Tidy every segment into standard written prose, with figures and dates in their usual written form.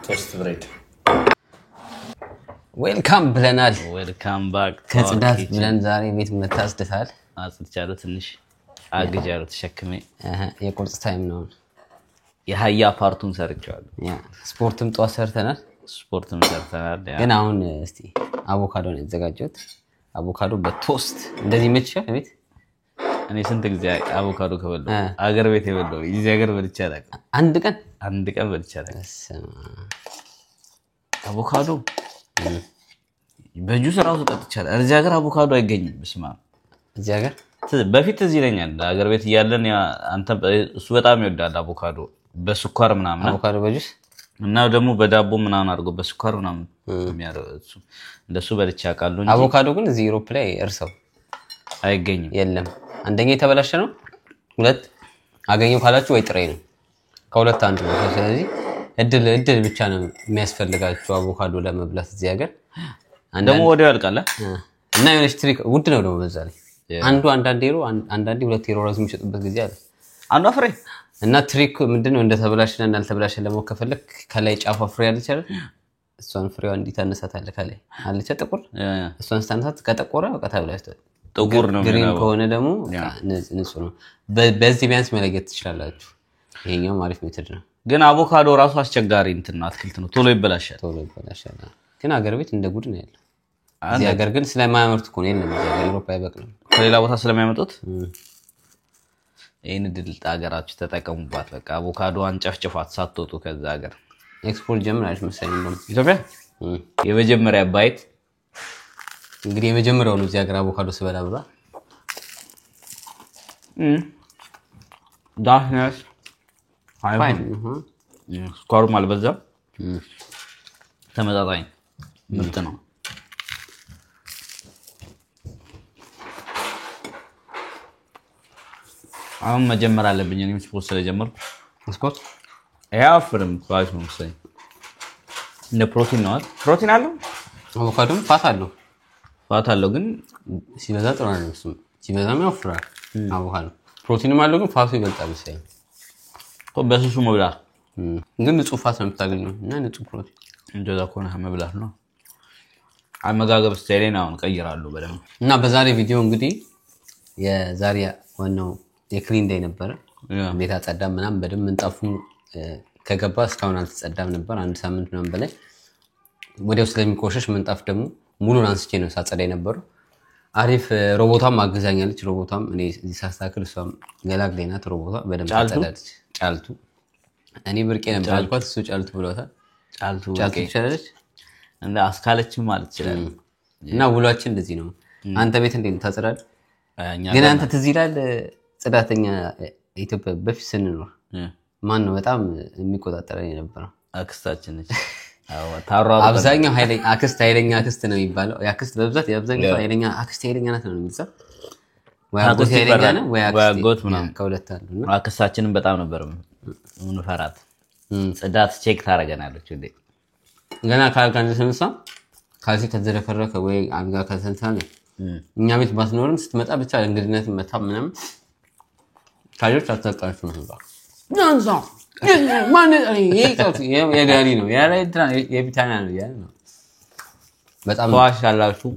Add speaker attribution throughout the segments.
Speaker 1: Toast bread.
Speaker 2: Welcome ብለናል
Speaker 1: Welcome back.
Speaker 2: ከጽዳት ብለን ዛሬ ቤት መታስደታል
Speaker 1: አጽድቻለሁ ትንሽ አግጃለሁ ተሸክሜ
Speaker 2: የቁርስ ታይም ነው
Speaker 1: የሃያ ፓርቱን ሰርቻለሁ
Speaker 2: ያ ስፖርትም ጧት ሰርተናል ያ ግን አሁን እስቲ አቮካዶ ነው የተዘጋጀሁት አቮካዶ በቶስት እንደዚህ መችሻል ቤት እኔ ስንት ጊዜ አቮካዶ ከበላሁ አገር ቤት የበላሁ እዚህ አገር በልቼ አላውቅም አንድ ቀን በልቼ አላውቅም አቮካዶ በጁስ ራሱ ጠጥቻለሁ እዚህ አገር አቮካዶ አይገኝም በስማ
Speaker 1: እዚህ አገር በፊት እዚህ ይለኛል አገር ቤት ይያለን አንተ እሱ በጣም ይወዳል አቮካዶ በስኳር ምናምን
Speaker 2: አቮካዶ በጁስ
Speaker 1: እና ደግሞ በዳቦ ምናምን አድርጎ በስኳር ምናምን የሚያረሱ እንደሱ በልቼ አውቃለሁ እንጂ
Speaker 2: አቮካዶ ግን እዚህ ዩሮፕ ላይ እርሰው
Speaker 1: አይገኝም
Speaker 2: የለም አንደኛ የተበላሸ ነው ሁለት አገኘው ካላችሁ ወይ ጥሬ ነው ከሁለት አንዱ ነው ስለዚህ እድል ብቻ ነው የሚያስፈልጋችሁ አቮካዶ ለመብላት እዚህ ሀገር
Speaker 1: ደግሞ ወዲያው ያልቃል
Speaker 2: እና የሆነች ትሪክ ውድ ነው ደግሞ በዛ ላይ አንዳንድ ዩሮ አንዳንድ 2 ዩሮ ራሱ የሚሸጡበት ጊዜ አለ
Speaker 1: አንዱ ፍሬ
Speaker 2: እና ትሪክ ምንድነው እንደተበላሸና እንዳልተበላሸ ለመከፈለክ ከላይ ጫፋ ፍሬ አለች አይደል እሷን ፍሬዋ እንዲታነሳታለ ከላይ አለች ጥቁር እሷን ስታነሳት ከጠቆረ በቃ ተበላሽቷል
Speaker 1: ጥቁር ነው
Speaker 2: ግሪን ከሆነ ደግሞ ንጹህ ነው በዚህ ቢያንስ መለየት ትችላላችሁ ይሄኛው ማሪፍ ሜተድ ነው
Speaker 1: ግን አቮካዶ ራሱ አስቸጋሪ እንትና አትክልት ነው ቶሎ ይበላሻል
Speaker 2: ግን አገር ቤት እንደ ጉድ ነው ያለው እዚህ ሀገር ግን ስለማያመርቱ እኮ ነው የለም እዚህ ሀገር አውሮፓ አይበቅልም
Speaker 1: ከሌላ ቦታ ስለማያመጡት ይሄን ድል ሀገራችሁ ተጠቀሙባት በቃ አቮካዶ አንጨፍጭፋት ሳትወጡ ከዛ ሀገር
Speaker 2: ኤክስፖርት ጀምራለች መሰለኝ እንደውም
Speaker 1: ኢትዮጵያ የመጀመሪያ ባይት
Speaker 2: እንግዲህ የመጀመሪያው ነው እዚህ ሀገር አቮካዶ ስበላ ብላ
Speaker 1: ዳህነስ አይፋይን ስኳሩም አልበዛም ተመጣጣኝ ምርጥ ነው አሁን መጀመር አለብኝ እኔም ስፖርት ስለጀመርኩ
Speaker 2: ስፖርት
Speaker 1: ያፍርም ኳስ ነው መሰለኝ እንደ ፕሮቲን ነው ፕሮቲን አለው
Speaker 2: አቮካዶም ፋት አለው ግን
Speaker 1: ሲበዛ ጥሩ ነው እሱ
Speaker 2: ሲበዛም ያወፍራል አቮካዶ ፕሮቲንም አለው ግን ፋቱ ይበልጣል መሰለኝ
Speaker 1: በሱሱ መብላት
Speaker 2: ግን ንጹህ ፋት ነው የምታገኘው እና ንጹህ ፕሮቲን
Speaker 1: እንደዛ ከሆነ መብላት ነው አመጋገብ ስታይሌን አሁን ቀይራለሁ በደንብ
Speaker 2: እና በዛሬ ቪዲዮ እንግዲህ የዛሬ ዋናው የክሊን ዴይ ነበር ቤት አጸዳም ምናምን በደንብ ምንጣፉ ከገባ እስካሁን አልተጸዳም ነበር አንድ ሳምንት ምናምን በላይ ወዲያው ስለሚቆሸሽ ምንጣፍ ደግሞ ሙሉን አንስቼ ነው ሳጸዳ የነበረው አሪፍ ሮቦቷም አግዛኛለች ሮቦቷም እኔ እዚህ ሳስተካክል እሷም ገላግሌናት ሮቦቷ በደንብ ታጸዳለች ጫልቱ እኔ ብርቄ ነበር አልኳት እሱ ጫልቱ ብሏታል ጫልቱ ይችላልች
Speaker 1: እንደ አስካለችም ማለት ይችላል
Speaker 2: እና ውሏችን እንደዚህ ነው አንተ ቤት እንዴት ታጸዳለህ ግን አንተ ትዝ ይላል ጽዳተኛ ኢትዮጵያ በፊት ስንኖር ማን ነው በጣም የሚቆጣጠረኝ የነበረው
Speaker 1: አክስታችን ነች
Speaker 2: አብዛኛው ኃይለኛ አክስት ነው የሚባለው ያክስት በብዛት የአብዛኛው ኃይለኛ አክስት ኃይለኛ ናት ነው የሚባለው ወይ አጎት ኃይለኛ ነው ወይ
Speaker 1: አጎት ምናምን
Speaker 2: ከሁለት አንዱ ነው
Speaker 1: አክስታችንን በጣም ነበር ምንፈራት ጽዳት ቼክ ታረጋናለች እንዴ
Speaker 2: ገና ካልካን ተነሳ ካልሲ ተዘረከረከ ወይ አንጋ ከተንታለ እኛ ቤት ባስኖርም ስትመጣ ብቻ እንግዲነት መታ ምናምን ታጆች አታጣጣችሁ ነው ናንዛ ማን የጋሪ ነው የቢታና ነው ያ ነው በጣም
Speaker 1: ዋሽ ያላችሁ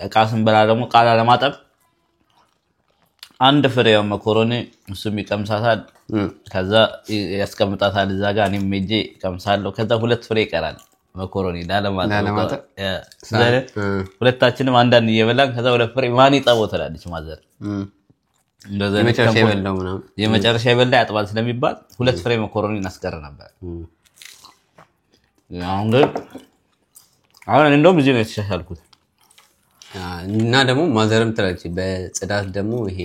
Speaker 1: እቃ ስንበላ ደግሞ ቃላ ለማጠብ አንድ ፍሬው መኮሮኒ እሱም ይቀምሳታል ከዛ ያስቀምጣታል እዛ ጋር እኔም ሜጄ ይቀምሳለሁ ከዛ ሁለት ፍሬ ይቀራል መኮሮኒ ላለማጠብ ሁለታችንም አንዳንድ እየበላን ከዛ ሁለት ፍሬ ማን ይጣበው ትላለች ማዘር እንደዛ የመጨረሻ ይበላ ያጥባል ስለሚባል ሁለት ፍሬ መኮሮኒ እናስቀር ነበር አሁን እንደውም እዚህ ነው የተሻሻልኩት
Speaker 2: እና ደግሞ ማዘርም ትላለች በጽዳት ደግሞ ይሄ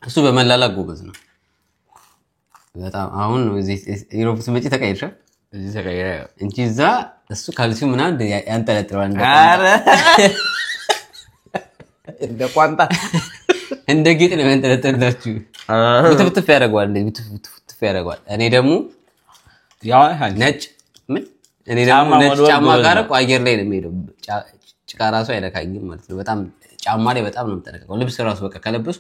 Speaker 2: እሱ በመላላቅ ጎበዝ ነው በጣም አሁን እዚህ ዩሮፕ ስመጪ ተቀይርሻ
Speaker 1: እዚህ ተቀይራ
Speaker 2: እንጂ እዛ እሱ ካልሲው ምናምን ያንጠለጥለዋል
Speaker 1: እንደ ቋንጣ
Speaker 2: እንደ ጌጥ ነው ያንጠለጥላችሁ ትፍትፍ ያደርገዋል እንደ ትፍትፍ ያደርገዋል እኔ ደግሞ
Speaker 1: ያው
Speaker 2: ነጭ ምን እኔ ደግሞ ነጭ ጫማ ጋርቆ አየር ላይ ነው የሚሄደው ጭቃ ራሱ አይለካኝም ማለት ነው በጣም ጫማ ላይ በጣም ነው የምጠነቀቀው ልብስ ራሱ በቃ ከለበሱ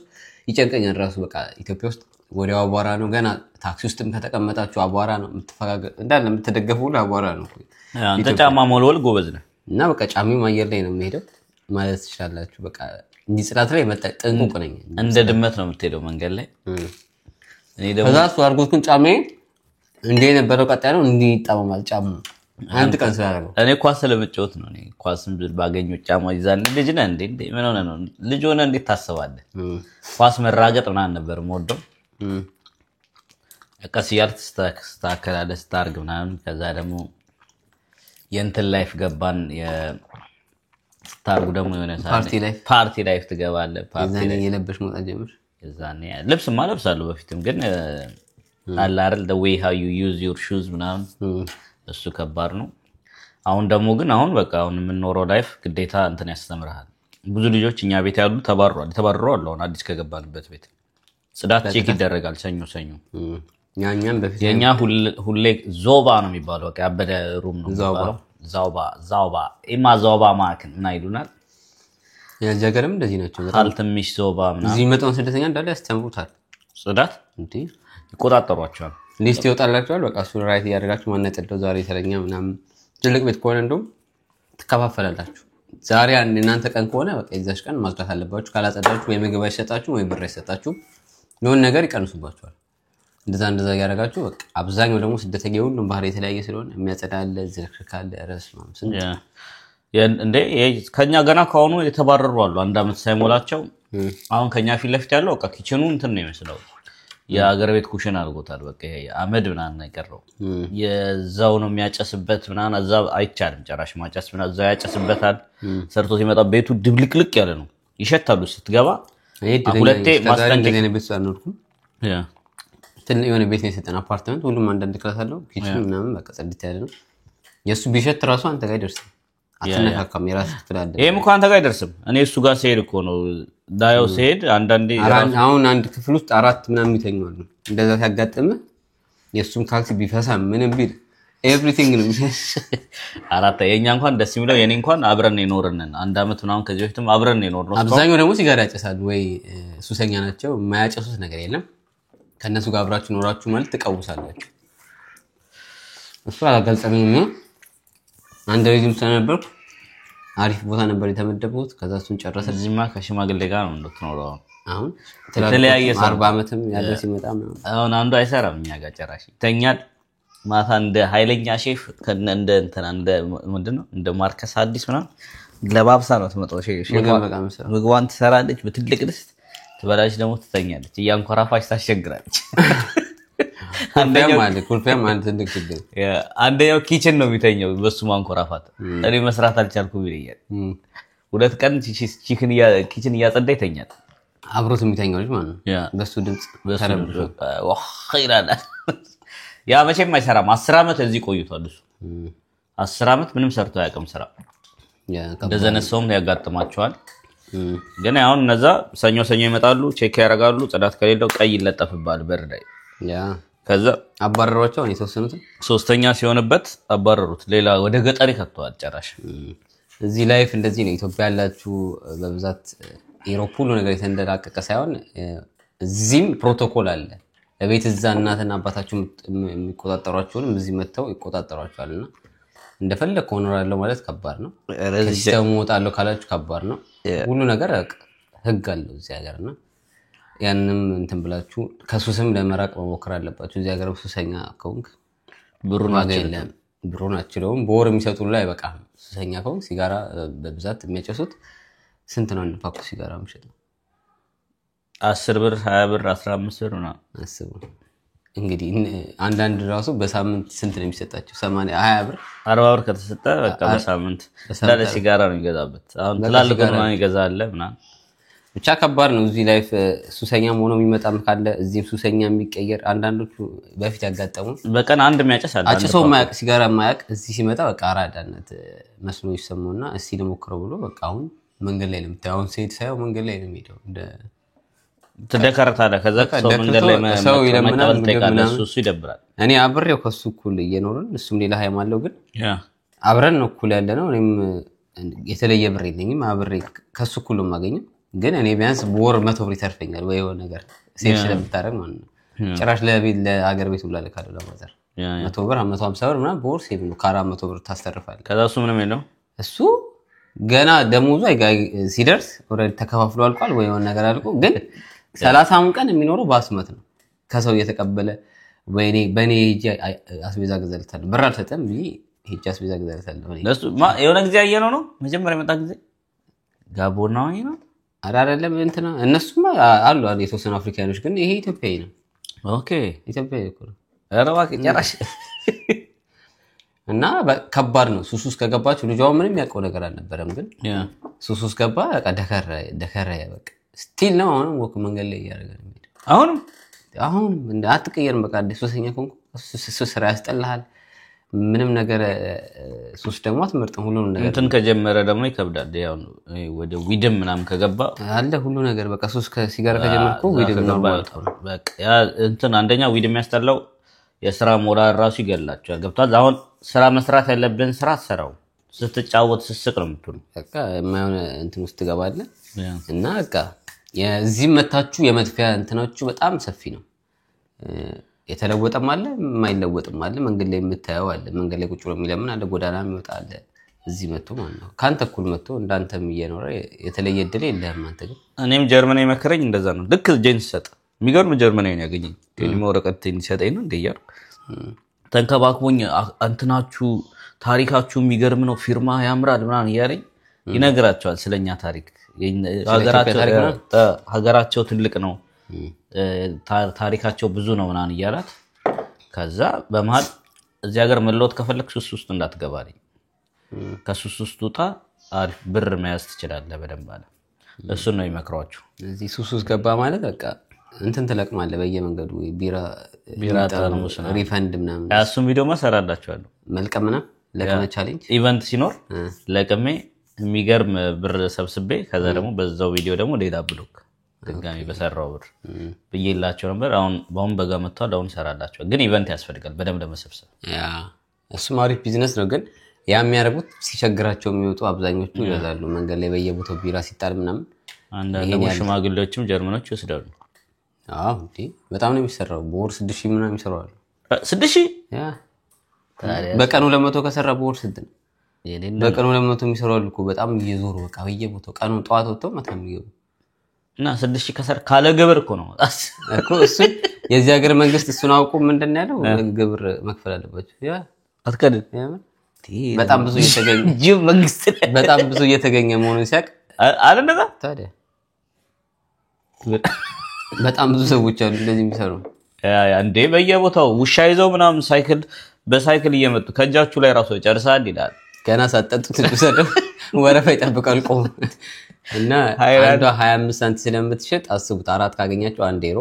Speaker 2: ይጨንቀኛል ራሱ በቃ ኢትዮጵያ ውስጥ ወዲያው አቧራ ነው ገና ታክሲ ውስጥም ከተቀመጣችሁ አቧራ ነው የምትፈጋገ እንዳለ የምትደገፉ ሁሉ አቧራ ነው
Speaker 1: አንተ ጫማ ሞልወል ጎበዝ ነህ
Speaker 2: እና በቃ ጫማው አየር ላይ ነው የሚሄደው ማለት ትችላላችሁ በቃ እንዲህ ጽዳት ላይ ጥንቁቅ ነኝ
Speaker 1: እንደ ድመት ነው የምትሄደው መንገድ ላይ
Speaker 2: እኔ ደግሞ ከዛ እሱ አርጎቱን ጫማዬ እንደ የነበረው ቀጣይ ነው እንዲህ ይጣመማል ጫማው አንድ ቀን ስላደረገው
Speaker 1: እኔ ኳስ ስለምጫወት ነው እኔ ኳስም ባገኘው ጫማ ይዛል ልጅ ነህ እንዴ ምን ሆነ ነው ልጅ ሆነ እንዴት ታስባለህ ኳስ መራገጥ ምናምን ነበር የምወደው ቀስ እያልክ ስታከላለህ ስታርግ ምናምን ከዛ ደግሞ የእንትን ላይፍ ገባን ስታርጉ ደግሞ የሆነ ፓርቲ ላይፍ ትገባለህ ፓርቲ ላይ
Speaker 2: የለበሽ መውጣት ጀምር
Speaker 1: እዛኔ ልብስማ ለብሳለሁ በፊትም ግን አለ አይደል the way how you use your shoes ምናምን እሱ ከባድ ነው አሁን ደግሞ ግን አሁን በቃ አሁን የምንኖረው ላይፍ ግዴታ እንትን ያስተምራል ብዙ ልጆች እኛ ቤት ያሉ ተባረሩ አሁን አዲስ ከገባንበት ቤት ጽዳት ቼክ ይደረጋል ሰኞ
Speaker 2: ያኛም በፊት
Speaker 1: የኛ ሁሌ ዞባ ነው የሚባለው በቃ ያበደ ሩም ነው የሚባለው ዛውባ ዛውባ ማክን እና ይሉናል
Speaker 2: ያጀገርም እንደዚህ ናቸው
Speaker 1: በጣም ትንሽ ዞባ ምናምን
Speaker 2: እዚህ መጣውን ስደተኛ እንዳለ ያስተምሩታል
Speaker 1: ጽዳት
Speaker 2: እንዴ
Speaker 1: ይቆጣጠሯቸዋል
Speaker 2: ሊስት ይወጣላችኋል በቃ እሱ ራይት ያደርጋችሁ ማን ነጥደው ዛሬ ተረኛ ምናምን ትልቅ ቤት ከሆነ እንደውም ትከፋፈላላችሁ ዛሬ እናንተ ቀን ከሆነ በቃ እዛሽ ቀን ማጽዳት አለባችሁ ካላጸዳችሁ ወይ ምግብ አይሰጣችሁ ወይ ብር አይሰጣችሁ የሆነ ነገር ይቀንሱባችኋል እንደዛ ያደርጋችሁ በቃ አብዛኛው ደግሞ ስደተኛ ሁሉም ባህሪ የተለያየ ስለሆነ የሚያጸዳለ ዝርክካለ ራስ ነው
Speaker 1: እንዴ ከኛ ገና ካሁኑ የተባረሩ አሉ አንድ አመት ሳይሞላቸው አሁን ከኛ ፊት ለፊት ያለው በቃ ኪችኑ እንትን ነው የሚመስለው የአገር ቤት ኩሽን አድርጎታል በቃ ይሄ አመድ ምናምን አይቀረው የዛው ነው የሚያጨስበት ምናምን እዛ አይቻልም ጭራሽ ማጨስ ምናምን እዛ ያጨስበታል ሰርቶ ሲመጣ ቤቱ ድብልቅልቅ ያለ ነው ይሸታሉ ስትገባ ሁለቴ ማስጠንቀቂያ
Speaker 2: ነው ቤት ሳልኖርኩ የሆነ ቤት ነው የሰጠን አፓርትመንት ሁሉም አንዳንድ ክላስ አለው ኪችን ምናምን በቃ ጽድት ያለ ነው የሱ ቢሸት ራሱ አንተ ጋር ይደርሳል አትነካካም የራስህ ትላለህ
Speaker 1: ይሄም እንኳን አንተ ጋር አይደርስም እኔ እሱ ጋር ሲሄድ እኮ ነው ዳያው ሲሄድ አንዳንዴ
Speaker 2: አሁን አንድ ክፍል ውስጥ አራት ምናምን ይተኛሉ እንደዛ ሲያጋጥም የሱም ካልሲ ቢፈሳ ምንም ቢል ኤቭሪቲንግ ነው
Speaker 1: አራት የኛ እንኳን ደስ የሚለው የኔ እንኳን አብረን የኖርነን አንድ አመት ምናምን ከዚህ በፊትም አብረን የኖርነው
Speaker 2: አብዛኛው ደግሞ ሲጋራ ያጨሳሉ ወይ ሱሰኛ ናቸው የማያጨሱት ነገር የለም ከነሱ ጋር አብራችሁ ኖራችሁ ማለት ተቀውሳላችሁ እሱ አላገልጸኝም አንድ ልጅም ስለነበር አሪፍ ቦታ ነበር የተመደቡት ከዛ እሱን ጨረሰ
Speaker 1: እዚህማ ከሽማግሌ ጋር ነው እንደተኖረው
Speaker 2: አሁን
Speaker 1: የተለያየ
Speaker 2: 40 ዓመትም ያለው ሲመጣ ነው
Speaker 1: አሁን አንዱ አይሰራም እኛ ጋር ጨራሽ ይተኛል ማታ እንደ ኃይለኛ ሼፍ እንደ እንትና እንደ ምንድነው እንደ ማርከስ አዲስ ምናምን ለባብሳ ነው ትመጣው ሼፍ ምግቧን ትሰራለች በትልቅ ድስት ትበላሽ ደግሞ ትተኛለች እያንኮራፋች ታሸግራለች አንደኛው ኪችን ነው የሚተኛው በሱ ማንኮራፋት እኔ መስራት አልቻልኩም ይለኛል ሁለት ቀን ኪችን እያጸዳ ይተኛል
Speaker 2: አብሮት የሚተኛው ልጅ ማለት ነው በሱ ድምጽ ተረብሾ
Speaker 1: ወኺራና ያ መቼም አይሰራም 10 ዓመት እዚህ ቆይቷል እሱ 10 ዓመት ምንም ሰርቶ አያውቅም ስራ እንደዘነሰውም ያጋጥማቸዋል ግን አሁን እነዛ ሰኞ ይመጣሉ ቼክ ያደርጋሉ ጽዳት ከሌለው ቀይ ይለጠፍባል በር ላይ ከዛ
Speaker 2: አባረሯቸው ነው የተወሰኑት
Speaker 1: ሶስተኛ ሲሆንበት አባረሩት ሌላ ወደ ገጠር ይከተዋል ጨራሽ
Speaker 2: እዚህ ላይፍ እንደዚህ ነው ኢትዮጵያ ያላችሁ በብዛት ኢሮፕ ሁሉ ነገር የተንደላቀቀ ሳይሆን እዚህም ፕሮቶኮል አለ ለቤት እዛ እናትና አባታችሁ የሚቆጣጠሯቸውንም እዚህ መተው ይቆጣጠሯቸዋልና እንደፈለክ ሆኖራለው ማለት ከባድ ነው ሲስተሙ ወጣለው ካላችሁ ከባድ ነው ሁሉ ነገር ህግ አለው እዚህ ሀገርና ያንንም እንትን ብላችሁ ከሱስም ለመራቅ መሞከር አለባችሁ እዚህ ሀገር ሱሰኛ ከሆንክ ብሩን አችለውም በወር የሚሰጡት ላይ በቃ ሱሰኛ ከሆንክ ሲጋራ በብዛት የሚያጨሱት ስንት ነው አንድ ፓኩ ሲጋራ የሚሸጠው
Speaker 1: 10 ብር 20 ብር 15 ብር ነው
Speaker 2: አስቡ እንግዲህ አንዳንድ ራሱ በሳምንት ስንት ነው የሚሰጣቸው 80 20 ብር
Speaker 1: 40 ብር ከተሰጠ በቃ በሳምንት እንዳለ ሲጋራ ነው ይገዛበት አሁን ትላልቅ ነው ይገዛል ምናምን
Speaker 2: ብቻ ከባድ ነው እዚህ ላይፍ ሱሰኛ ሆኖ የሚመጣም ካለ እዚህም ሱሰኛ የሚቀየር አንዳንዶቹ በፊት ያጋጠሙ
Speaker 1: በቀን አንድ የሚያጨስ አለ
Speaker 2: አጭሶ ማያቅ ሲጋራ ማያቅ እዚህ ሲመጣ በቃ አራዳነት መስሎ ይሰማውና እስቲ ለሞክረው ብሎ በቃ አሁን መንገድ ላይ ነው የምታየው ሴት ሳይው መንገድ ላይ ነው የሚሄደው እንደ
Speaker 1: ተደከረታለ ከዛ ሰው መንገድ ላይ
Speaker 2: ሰው ይለምናል
Speaker 1: እሱ ይደብራል
Speaker 2: እኔ አብሬው ከሱ እኩል እየኖርን እሱም ሌላ ሃይማ አለው ግን አብረን ነው እኩል ያለ ነው እኔም የተለየ ብር የለኝም አብሬ ከሱ እኩል ነው የማገኘው ግን እኔ ቢያንስ በወር 100 ብር ይተርፈኛል ወይ የሆነ ነገር ሴፍ ስለምታረግ ማለት ነው ጭራሽ ለሀገር ቤት ሁላ ለካለው ለማዘር 100 ብር 150 ብር ምናምን በወር ሴፍ ነው ከ400 ብር ታስተርፋለህ
Speaker 1: ከዛ እሱ ምንም የለው
Speaker 2: እሱ ገና ደሞዙ ሲደርስ ኦሬዲ ተከፋፍሎ አልቋል ወይ የሆነ ነገር አልቆ ግን 30 ቀን የሚኖረው ባስመት ነው ከሰው እየተቀበለ ወይኔ በኔ ሄጂ አስቤዛ ገዛልታለሁ ብር አልሰጠም ቢ ሄጂ አስቤዛ ገዛልታለሁ
Speaker 1: ለሱ የሆነ ጊዜ ያየነው ነው መጀመሪያ የመጣ ጊዜ ጋቦና ነው
Speaker 2: አይደለም እንትና እነሱማ አሉ የተወሰኑ አፍሪካኖች ግን ይሄ ኢትዮጵያዊ ነው
Speaker 1: ኦኬ
Speaker 2: ኢትዮጵያዊ እኮ
Speaker 1: አረዋክ ጨራሽ
Speaker 2: እና ከባድ ነው ሱሱስ ከገባችሁ ልጅው ምንም ያውቀው ነገር አልነበረም ግን ሱሱስ ገባ በቃ ደከረ በቃ ስቲል ነው አሁን ወክ መንገድ ላይ ያደርጋል አሁን እንደ አትቀየርም በቃ ሱሰኛ ኮንኩ ሱስ ስራ ያስጠላል ምንም ነገር ሱስ ደግሞ አትመርጥም ሁሉ ነገር
Speaker 1: እንትን ከጀመረ ደግሞ ይከብዳል ያው ወደ ዊድም ምናም ከገባ
Speaker 2: አለ ሁሉ ነገር በቃ ሱስ ከሲጋራ ከጀመርኩ ዊድም ነው
Speaker 1: በቃ ያ እንትን አንደኛ ዊድም ያስጠላው የሥራ ሞራል ራሱ ይገላቸዋል ገብቷል አሁን ስራ መስራት ያለብን ስራ ሰራው ስትጫወት ስስቅ ነው የምትሆነው
Speaker 2: በቃ የማይሆን እንትን ውስጥ ትገባለህ እና በቃ የዚህ መታችሁ የመጥፊያ እንትናችሁ በጣም ሰፊ ነው የተለወጠም አለ የማይለወጥም አለ መንገድ ላይ የምታየው አለ መንገድ ላይ ቁጭ ብሎ የሚለምን አለ ጎዳና የሚወጣ አለ እዚህ መጥቶ ማለት ነው ካንተ እኩል መጥቶ እንዳንተም እየኖረ የተለየ እድል የለህም አንተ ግን
Speaker 1: እኔም ጀርመናዊ መከረኝ እንደዛ ነው ልክ ጄንስ ሰጠ የሚገርም ጀርመናዊ ነው ያገኘኝ ቴሌ ወረቀት እንዲሰጠኝ ነው እንደያር ተንከባክቦኝ አንተናችሁ ታሪካችሁ የሚገርም ነው ፊርማ ያምራል ምናምን ያለኝ ይነግራቸዋል ስለኛ ታሪክ ሀገራቸው ትልቅ ነው ታሪካቸው ብዙ ነው ምናምን ይያላት ከዛ በመሃል እዚህ ሀገር መለወጥ ከፈለክ ሱስ ውስጥ እንዳትገባልኝ ከሱስ ውስጥ ውጣ አሪፍ ብር መያዝ ትችላለህ በደንብ አለ እሱ ነው ይመክሯችሁ
Speaker 2: እዚህ ሱስ ውስጥ ገባ ማለት በቃ እንትን ተለቅማለ በየመንገዱ ቢራ
Speaker 1: ጠርሙስ
Speaker 2: ሪፈንድ ምናምን
Speaker 1: እሱም ቪዲዮ ማሰራላችኋለሁ
Speaker 2: መልቀምና ለቀመ ቻሌንጅ
Speaker 1: ኢቨንት ሲኖር ለቀሜ የሚገርም ብር ሰብስቤ ከዛ ደግሞ በዛው ቪዲዮ ደግሞ ሌላ ብሎክ ድጋሚ በሰራው ብር በየላቸው ነበር አሁን በጋ መጥቷል አሁን ሰራላቸው ግን ኢቨንት ያስፈልጋል በደም ለመሰብሰብ
Speaker 2: ያ እሱ ማሪፍ ቢዝነስ ነው ግን ያ የሚያደርጉት ሲቸግራቸው የሚወጡ አብዛኞቹ ይላሉ መንገድ ላይ በየቦታው ቢራ ሲጣል ምናምን
Speaker 1: አንዳንድ ሽማግሌዎችም ጀርመኖች ይወስዳሉ
Speaker 2: እንዴ በጣም ነው የሚሰራው በወር 6000 ምናምን ይሰራሉ
Speaker 1: 6000
Speaker 2: ያ በቀኑ 200 ከሰራ በወር ስንት ነው በቀኑ 200 የሚሰራሉ እኮ በጣም እየዞሩ በቃ በየቦታው ቀኑ ጧት ወጥተው ማታ የሚገቡ
Speaker 1: እና 6000 ከሰር ካለ ግብር እኮ ነው
Speaker 2: እኮ እሱ የዚህ ሀገር መንግስት እሱን አውቆ ምንድን ያለው ግብር መክፈል አለባቸው ያ
Speaker 1: አትከድም
Speaker 2: በጣም ብዙ እየተገኘ
Speaker 1: ጅብ መንግስት
Speaker 2: በጣም ብዙ እየተገኘ መሆኑን ሲያቅ
Speaker 1: አይደለም
Speaker 2: ታዲያ በጣም ብዙ ሰዎች አሉ እንደዚህ የሚሰሩ
Speaker 1: አንዴ በየቦታው ውሻ ይዘው ምናምን በሳይክል እየመጡ ከጃቹ ላይ ራሱ ጨርሳል ይላል
Speaker 2: ገና ሳጠጡት ተሰደው ወረፋ ይጠብቃል ቆም እና አንዷ 25 ሳንቲም ስለምትሸጥ አስቡት አራት ካገኛችሁ 1 ዩሮ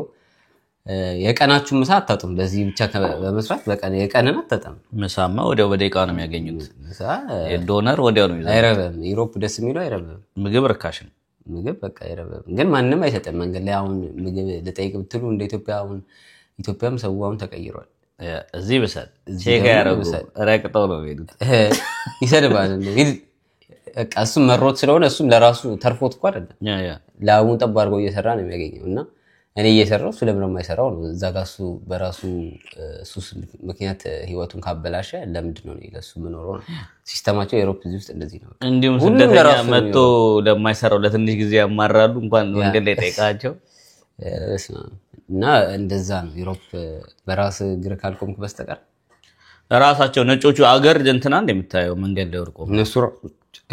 Speaker 2: የቀናችሁ ምሳ አታጡም በዚህ ብቻ በመስራት በቀን የቀንን አታጣም
Speaker 1: ምሳማ ወዲያው በደቂቃ ነው የሚያገኙት ምሳ የዶነር ወዲያው ነው ይዘው
Speaker 2: አይረበም ዩሮፕ ደስ የሚለው አይረበም
Speaker 1: ምግብ ርካሽ ነው
Speaker 2: ምግብ በቃ አይረበም ግን ማንንም አይሰጥም መንገድ ላይ አሁን ምግብ ልጠይቅ ብትሉ እንደ ኢትዮጵያም ሰውም ተቀይሯል
Speaker 1: እዚህ በሰል ቼክ ያረጉ ረቅጠው ነው የሚሄዱት
Speaker 2: ይሰድባል በቃ እሱም መሮት ስለሆነ እሱም ለራሱ ተርፎት እኮ አይደለም ለአሁን ጠብ አድርጎ እየሰራ ነው የሚያገኘው እና እኔ እየሰራው እሱ ለምን የማይሰራው ነው እዛ ጋር እሱ በራሱ ሱስ ምክንያት ህይወቱን ካበላሸ ለምንድን ነው ለሱ ምኖረው ነው ሲስተማቸው የዩሮፕ እዚህ ውስጥ እንደዚህ ነው
Speaker 1: እንዲሁም ስደተኛ መጥቶ ለማይሰራው ለትንሽ ጊዜ ያማራሉ እንኳን ወንጌል ላይ ጠይቃቸው
Speaker 2: እና እንደዛ ነው ዩሮፕ በራስ ግር ካልቆምክ በስተቀር
Speaker 1: ራሳቸው ነጮቹ አገር እንትና እንደምታየው መንገድ ላይ ወርቆ
Speaker 2: እነሱ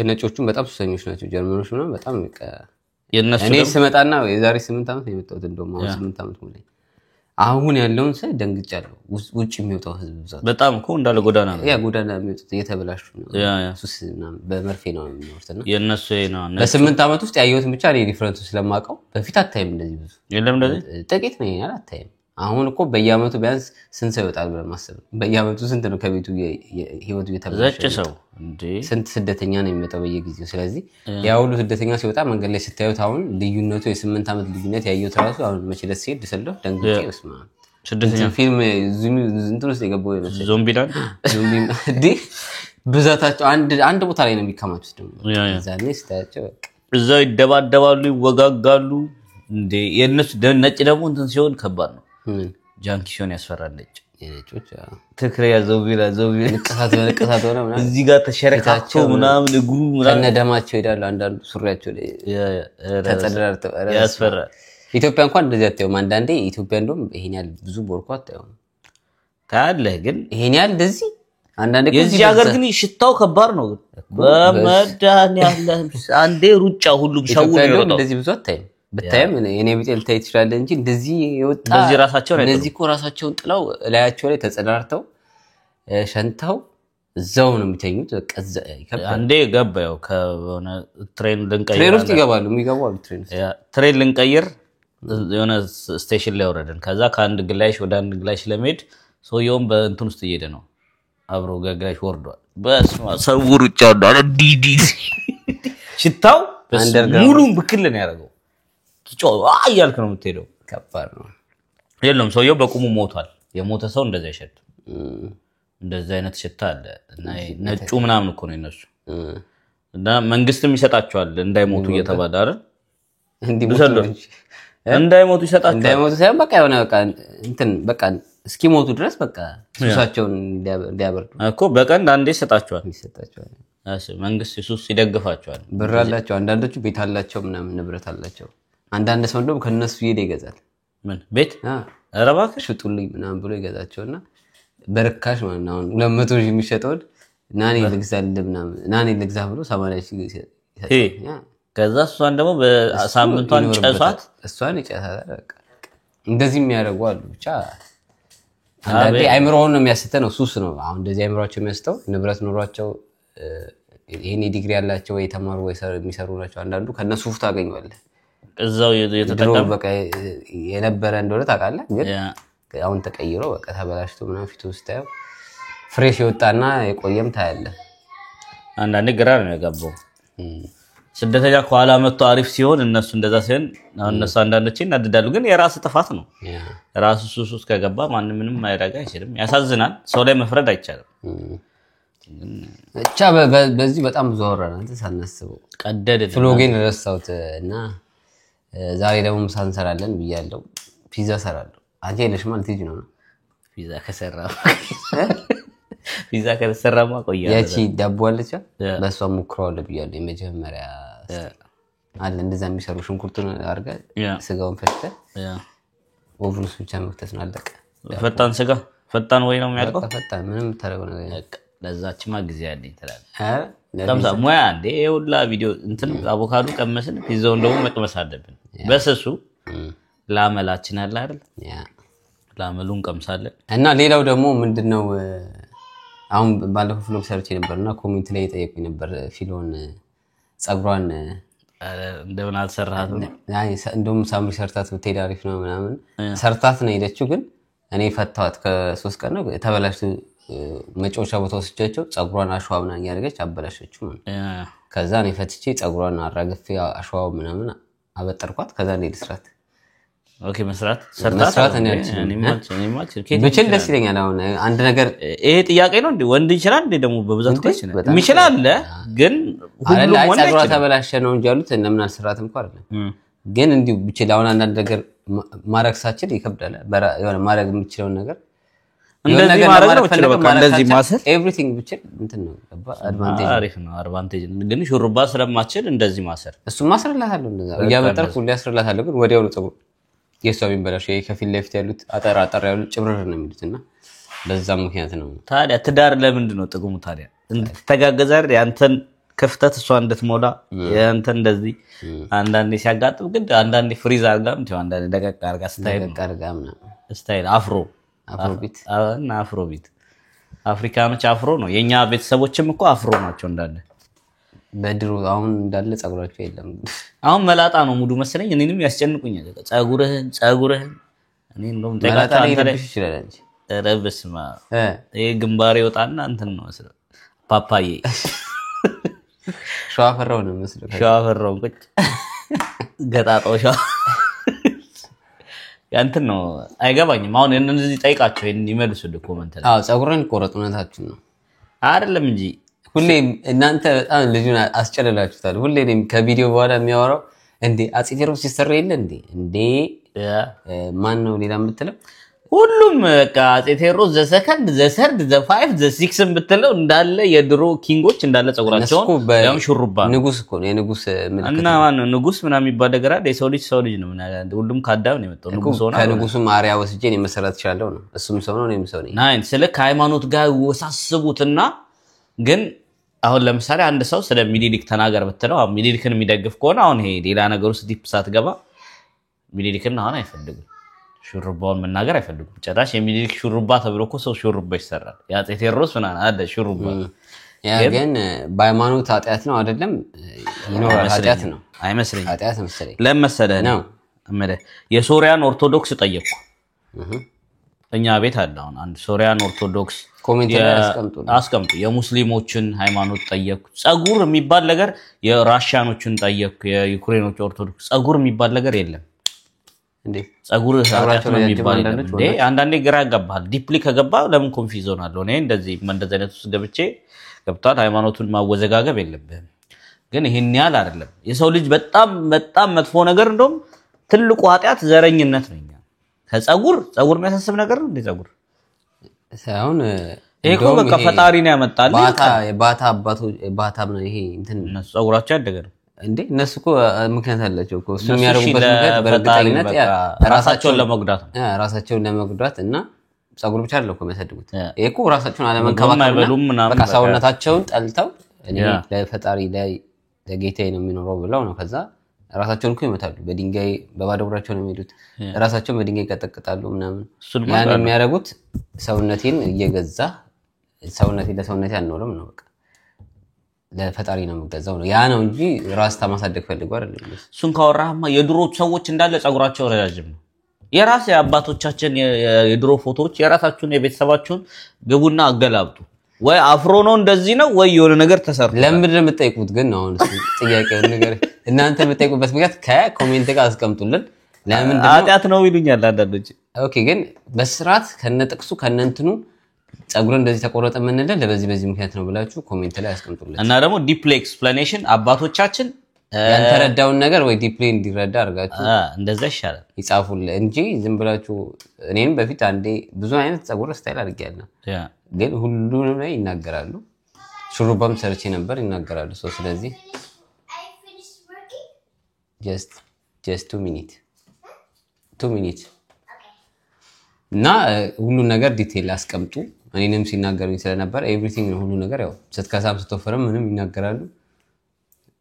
Speaker 2: ነጮቹም በጣም ሱሰኞች ናቸው ጀርመኖች ነው በጣም
Speaker 1: የነሱ
Speaker 2: እኔ ስመጣና የዛሬ 8 አመት ነው የመጣሁት እንደውም 8 አመት ሞላኝ አሁን ያለውን ሰው ደንግጫለሁ ውጭ የሚወጣው ህዝብ ብዛት
Speaker 1: በጣም እኮ እንዳለ ጎዳና ነው
Speaker 2: ያ ጎዳና የሚወጡት እየተበላሹ ነው ሱስና በመርፌ ነው የሚወርተና
Speaker 1: የነሱ ነው
Speaker 2: በ8 አመት ውስጥ ያየሁት ብቻ ነው ዲፈረንስ ስለማውቀው በፊት አታይም እንደዚህ ብዙ
Speaker 1: የለም እንደዚህ
Speaker 2: ጥቂት ነው ያለ አታይም አሁን እኮ በየአመቱ ቢያንስ ስንት ሰው ይወጣል ብለን ማሰብ በየአመቱ ስንት ነው ከቤቱ ህይወቱ እየተበላሸ
Speaker 1: ሰው እንዴ
Speaker 2: ስንት ስደተኛ ነው የሚመጣው በየጊዜው ስለዚህ ያ ሁሉ ስደተኛ ሲወጣ መንገድ ላይ ስታዩት አሁን ልዩነቱ የ8 አመት ልዩነት ያየሁት ራሱ አሁን መቼ ደስ ይል ደሰለው ደንግጬ ወስማ
Speaker 1: ስደተኛ
Speaker 2: ፊልም እንትን ውስጥ የገባው ይመስል
Speaker 1: ዞምቢላንድ
Speaker 2: እንዴ ብዛታቸው አንድ ቦታ ላይ ነው የሚከማቹት ደግሞ ዛኔ ስታያቸው በቃ
Speaker 1: እዛው ይደባደባሉ ይወጋጋሉ እንዴ የነሱ ነጭ ደግሞ እንትን ሲሆን ከባድ ነው ጃንኪሾን ያስፈራል
Speaker 2: የነጮች
Speaker 1: ትክሪያ ዞቢላ
Speaker 2: ንቀሳት ሆነ ምናምን
Speaker 1: እዚህ ጋር ተሸረካቸው ምናምን እግሩ ምናምን
Speaker 2: ከነደማቸው ይዳሉ አንዳንዱ ሱሪያቸው ላይ ተጸደራርተው
Speaker 1: ያስፈራል
Speaker 2: ኢትዮጵያ እንኳን እንደዚህ አትየውም አንዳንዴ ኢትዮጵያ እንደውም ይሄን ያህል ብዙ ቦርኮ አትየውም
Speaker 1: ታያለህ ግን
Speaker 2: ይሄን ያህል እንደዚህ አንዳንዴ
Speaker 1: የዚህ ሀገር ግን ሽታው ከባድ ነው በመዳን ያለ አንዴ ሩጫ ሁሉም ሻው ነው ይሮጣው
Speaker 2: እንደዚህ ብዙ አትየውም በታይም እኔ ቢጤል ታይ ይችላል እንጂ እንደዚህ የወጣ
Speaker 1: እንደዚህ ራሳቸው ላይ
Speaker 2: እንደዚህ እኮ ራሳቸውን ጥለው ላያቸው ላይ ተጸዳርተው ሸንተው እዛው ነው የሚተኙት በቃ
Speaker 1: አንዴ ገባው ከሆነ ትሬን ልንቀይር
Speaker 2: ትሬን ውስጥ ይገባሉ የሚገባው
Speaker 1: ትሬን ልንቀይር የሆነ ስቴሽን ላይ ወረደን ከዛ ከአንድ ግላሽ ወደ አንድ ግላሽ ለመሄድ ሰውየውም በእንትን ውስጥ እየሄደ ነው አብሮ ግላሽ ወርዷል በስማ ሰው ሩጫ አለ ዲዲ ሽታው ሙሉን ብክል ነው ያደረገው አያልክ ነው የምትሄደው
Speaker 2: ከባድ ነው
Speaker 1: የለም ሰውየው በቁሙ ሞቷል የሞተ ሰው እንደዛ ይሸት እንደዛ አይነት ሽታ አለ እና ነጩ ምናምን እኮ ነው እነሱ እና መንግስትም ይሰጣቸዋል እንዳይሞቱ እየተባለ አይደል እንዳይሞቱ ይሰጣቸዋል
Speaker 2: እንዳይሞቱ ሳይሆን በቃ የሆነ በቃ እንትን በቃ እስኪሞቱ ድረስ በቃ ሱሳቸውን እንዲያበርዱ
Speaker 1: እኮ በቀን አንዴ ይሰጣቸዋል መንግስት ሱስ ይደግፋቸዋል
Speaker 2: ብር አላቸው አንዳንዶቹ ቤት አላቸው ምናምን ንብረት አላቸው አንዳንድ ሰው እንደውም ከነሱ ይሄድ ይገዛል
Speaker 1: ምን ቤት አረባክ
Speaker 2: ሽጡልኝ ምናምን ብሎ ይገዛቸውና በርካሽ ማለት ነው 200 ሺህ የሚሸጠው ናኔ ልግዛልህ ምናምን ናኔ ልግዛ ብሎ 80 ሺህ ይሰጣል
Speaker 1: ከዛ እሷን ደግሞ በሳምንቷን ጨሷት
Speaker 2: እሷን ይጨሳታል በቃ እንደዚህ የሚያደርጉ አሉ ብቻ አንዳንዴ አይምሮውን ነው የሚያስተው ነው ሱስ ነው አሁን እንደዚህ አይምሮአቸው የሚያስተው ንብረት ኑሯቸው ይሄን ዲግሪ ያላቸው ወይ ተማሩ ወይ የሚሰሩ ናቸው አንዳንዱ ከነሱ ፉት አገኘዋለህ
Speaker 1: እዛው የተጠቀመ
Speaker 2: በቃ የነበረ እንደሆነ ታውቃለህ ግን አሁን ተቀይሮ በቃ ተበላሽቶ ምናምን ፊቱ ስታየው ፍሬሽ ይወጣና የቆየም ታያለህ
Speaker 1: አንዳንዴ ግራ ነው ያጋባው ስደተኛ ከኋላ መጥቶ አሪፍ ሲሆን እነሱ እንደዛ ሲሆን አሁን እነሱ አንዳንዶች እናድዳሉ ግን የራስ ጥፋት ነው ራሱ ሱስ ከገባ ማንም ምንም ማይረጋ አይችልም ያሳዝናል ሰው ላይ መፍረድ አይቻልም
Speaker 2: ብቻ በዚህ በጣም ብዙ አወራን ሳናስበው
Speaker 1: ቀደደ
Speaker 2: ፍሎጌን ረሳሁት እና ዛሬ ደግሞ ምሳ እንሰራለን ብያለሁ ፒዛ ሰራለሁ አንተ የለሽ ማለት ልጅ ነው
Speaker 1: ፒዛ ከሰራማ ቆያ
Speaker 2: ያቺ ዳቦ አለች በሷ ሙክራው ለብያለሁ የመጀመሪያ አለ እንደዛ የሚሰሩ ሽንኩርቱን አድርገህ ስጋውን ፈጭተህ ኦቭን ውስጥ ብቻ መክተት ነው አለቀ።
Speaker 1: ፈጣን ስጋ ፈጣን ወይ ነው የሚያልቀው?
Speaker 2: ፈጣን ምንም ታረገው ነገር
Speaker 1: በቃ ለዛችማ ጊዜ ያለኝ ትላለህ። ተምሳ ሙያ እንደ ይውላ ቪዲዮ እንትን አቮካዶ ቀመስን ፒዛውን ደግሞ መቅመስ አለብን በሰሱ ላመላችን አለ አይደል? ላመሉን ቀምሳለን። እና
Speaker 2: ሌላው ደግሞ ምንድነው አሁን ባለፈው ፍሎግ ሰርች ነበርና ኮሜንት ላይ ጠየቁኝ ነበር ፊሎን ጸጉሯን
Speaker 1: እንደምን አልሰራሃትም?
Speaker 2: አይ እንደውም ሳምሪ ሰርታት ብትሄድ አሪፍ ነው ምናምን ሰርታት ነው ሄደችው። ግን እኔ ፈታዋት ከ3 ቀን ነው ተበላሽቶ መጮቻ ቦታ ወስጃቸው ጸጉሯን አሽዋ ምናምን ያደረገች አበላሸችው። ከዛ እኔ ፈትቼ ጸጉሯን አራግፌ አሽዋው ምናምን አበጠርኳት። ከዛ እንደ ልስራት
Speaker 1: ኦኬ መስራት ሰርታት እኔ ማች
Speaker 2: ብቻ ደስ ይለኛል። አሁን አንድ ነገር
Speaker 1: ይሄ ጥያቄ ነው እንዴ ወንድ ይችላል እንዴ? ደግሞ በብዛት question የሚችል አለ ግን ሁሉም ወንድ
Speaker 2: ጸጉሯ ተበላሸ ነው እንጂ ያሉት እንደምን አልሰራትም እንኳን አይደለም። ግን እንዲሁ ብቻ አሁን አንድ ነገር ማረግ ሳችል ይከብዳል። የሆነ ማረግ የምችለው ነገር
Speaker 1: እንደዚህ ማረግ ነው ብቻ በቃ እንደዚህ ማሰር
Speaker 2: ኤቭሪቲንግ ብቻ እንትን ነው አድቫንቴጅ
Speaker 1: አሪፍ ነው አድቫንቴጅ። ግን ሹሩባ ስለማችል እንደዚህ ማሰር
Speaker 2: እሱ ማስረላታለሁ እንደዛ ያመጣርኩ ሊያስረላታለሁ። ግን ወዲያው ነው ጸጉር የሷቢን በላሽ ከፊት ለፊት ያሉት አጠር ያሉ ጭብረር ነው የሚሉትና በዛ ምክንያት ነው።
Speaker 1: ታዲያ ትዳር ለምንድን ነው ጥቅሙ? ታዲያ እንድትተጋገዝ አይደል? ያንተን ክፍተት እሷ እንድትሞላ ያንተን እንደዚህ አንዳንዴ ሲያጋጥም ግን አንዳንዴ ፍሪዝ አርጋም ነው አንዳንዴ ደቀቅ አርጋ ስታይል አፍሮቢት እና አፍሮቢት አፍሪካኖች አፍሮ ነው። የኛ ቤተሰቦችም እኮ አፍሮ ናቸው እንዳለ
Speaker 2: በድሮ አሁን እንዳለ ጸጉራቸው የለም።
Speaker 1: አሁን መላጣ ነው ሙዱ መሰለኝ። እኔንም ያስጨንቁኛል ጸጉርህን እኔ እንደውም
Speaker 2: መላጣ ላይ ይችላል እንጂ
Speaker 1: ረብስማ ይሄ ግንባሬ ወጣና እንትን ነው መስለ ፓፓዬ
Speaker 2: ሻፈራው ነው መስለ
Speaker 1: ሻፈራው ቁጭ ገጣጣው ያንተን ነው አይገባኝም። አሁን እነዚህ ጠይቃቸው ይመልሱልህ ኮሜንት ላይ።
Speaker 2: አዎ ጸጉርን ቆረጡነታችን ነው
Speaker 1: አይደለም እንጂ
Speaker 2: ሁሌ እናንተ በጣም ልጁን አስጨለላችሁታል። ሁሌ ከቪዲዮ በኋላ የሚያወራው እንዴ አፄ ቴዎድሮስ ሲሰራ የለ እንዴ ማን ነው ሌላ የምትለው?
Speaker 1: ሁሉም በቃ አፄ ቴዎድሮስ ዘሰከንድ ዘሰርድ ዘ5 ዘ6 ብትለው እንዳለ የድሮ ኪንጎች እንዳለ ጸጉራቸው ያም ሹሩባ
Speaker 2: ንጉስ እኮ ነው የንጉስ ምልክት
Speaker 1: እና ማን ነው ንጉስ ምናምን የሚባል ነገር አይደል? የሰው ልጅ ነው ሁሉም ካዳም ነው የመጣው ንጉስ ሆነ።
Speaker 2: ከንጉሱም አሪያ ወስጄ ነው መሰራት ይችላል ነው እሱም ሰው ነው እኔም ሰው ነኝ።
Speaker 1: ናይን ስለ ሃይማኖት ጋር ወሳስቡትና ግን አሁን ለምሳሌ አንድ ሰው ስለ ሚኒሊክ ተናገር ብትለው ሚኒሊክን የሚደግፍ ከሆነ አሁን ይሄ ሌላ ነገር ውስጥ ዲፕ ሳትገባ ሚኒሊክን አሁን አይፈልግም ሹሩባውን መናገር አይፈልጉም ጭራሽ። የሚኒሊክ ሹሩባ ተብሎ እኮ ሰው ሹሩባ ይሰራል። የአፄ ቴዎድሮስ ምናምን አለ ሹሩባ።
Speaker 2: ያ ግን በሃይማኖት ኃጢአት ነው አይደለም? ይኖራል ኃጢአት ነው
Speaker 1: አይመስለኝም።
Speaker 2: ኃጢአት መሰለኝ
Speaker 1: ለምሳሌ ነው የሶሪያን ኦርቶዶክስ ጠየቁ እኛ ቤት አለ አሁን አንድ ሶሪያን ኦርቶዶክስ
Speaker 2: ኮሜንት ላይ
Speaker 1: አስቀምጡ። የሙስሊሞችን ሃይማኖት ጠየቁ። ጸጉር የሚባል ነገር የራሺያኖችን ጠየቁ። የዩክሬኖች ኦርቶዶክስ ጸጉር የሚባል ነገር የለም እንዴ? ጸጉር ራሳቸው የሚባል እንዴ? አንዳንዴ ግራ ያጋባል። ዲፕሊ ከገባ ለምን ኮንፊውዝ ሆናለሁ እኔ እንደዚህ አይነት ውስጥ ገብቼ ገብቷል። ሃይማኖቱን ማወዘጋገብ የለብህም። ግን ይሄን ያህል አይደለም። የሰው ልጅ በጣም መጥፎ ነገር እንደውም ትልቁ ኃጢአት ዘረኝነት ነው። ከጸጉር የሚያሳስብ ነገር ነው እንዴ? ጸጉር
Speaker 2: ሳይሆን
Speaker 1: ይሄ በቃ ፈጣሪ ነው ያመጣል።
Speaker 2: ባታ አባቱ ባታ ነው ይሄ እንትን
Speaker 1: ጸጉራቸው ያደገ ነው እንዴ?
Speaker 2: እነሱ እኮ ምክንያት አላቸው እኮ እሱ የሚያደርጉበት ነገር በእርግጠኝነት
Speaker 1: ራሳቸውን ለመጉዳት ነው።
Speaker 2: ራሳቸውን ለመጉዳት እና ጸጉር ብቻ አይደለም እኮ የሚያሳድጉት። ይሄ እኮ ራሳቸውን አለመንከባከብና በቃ ሰውነታቸውን ጠልተው እኔ ለፈጣሪ ለጌታዬ ነው የሚኖረው ብለው ነው። ከዛ ራሳቸውን እኮ ይመታሉ በድንጋይ በባዶ እግራቸው ነው የሚሄዱት። ራሳቸውን በድንጋይ ይቀጠቅጣሉ ምናምን። ያን የሚያደርጉት ሰውነቴን እየገዛ ለሰውነቴ አልኖርም ነው በቃ ለፈጣሪ ነው የምገዛው ነው። ያ ነው እንጂ ራስታ ማሳደግ ፈልጎ አይደለም።
Speaker 1: እሱን ካወራህማ የድሮ ሰዎች እንዳለ ጸጉራቸው ረጃጅም ነው። የራስ የአባቶቻችን የድሮ ፎቶዎች የራሳችሁን የቤተሰባችሁን ግቡና አገላብጡ። ወይ አፍሮ ነው እንደዚህ ነው ወይ የሆነ ነገር ተሰርቶ
Speaker 2: ለምን እንደምትጠይቁት ግን አሁን ጥያቄው ነገር እናንተ የምትጠይቁበት ምክንያት ከኮሜንት ጋር አስቀምጡልን። ለምን እንደው
Speaker 1: ኃጢአት ነው ይሉኛል አንዳንዶች።
Speaker 2: ኦኬ ግን በስርዓት ከነጥቅሱ ከነንትኑ ጸጉር እንደዚህ ተቆረጠ ምን እንደ በዚህ ምክንያት ነው ብላችሁ ኮሜንት ላይ አስቀምጡልን።
Speaker 1: እና ደግሞ ዲፕሊ ኤክስፕላኔሽን አባቶቻችን
Speaker 2: ያንተረዳውን ነገር ወይ ዲፕሊ እንዲረዳ አርጋችሁ
Speaker 1: እንደዛ ይሻላል
Speaker 2: ይጻፉልን እንጂ ዝም ብላችሁ እኔም በፊት አንዴ ብዙ አይነት ጸጉር ስታይል አድርጌያለሁ ግን ሁሉንም ላይ ይናገራሉ። ሹሩባም ሰርቼ ነበር ይናገራሉ። ስለዚህ just 2 minutes እና ሁሉ ነገር ዲቴል አስቀምጡ እኔንም ሲናገሩኝ ስለነበር ኤቭሪቲንግ ሁሉ ነገር ያው ስትከሳም ስትወፍርም ምንም ይናገራሉ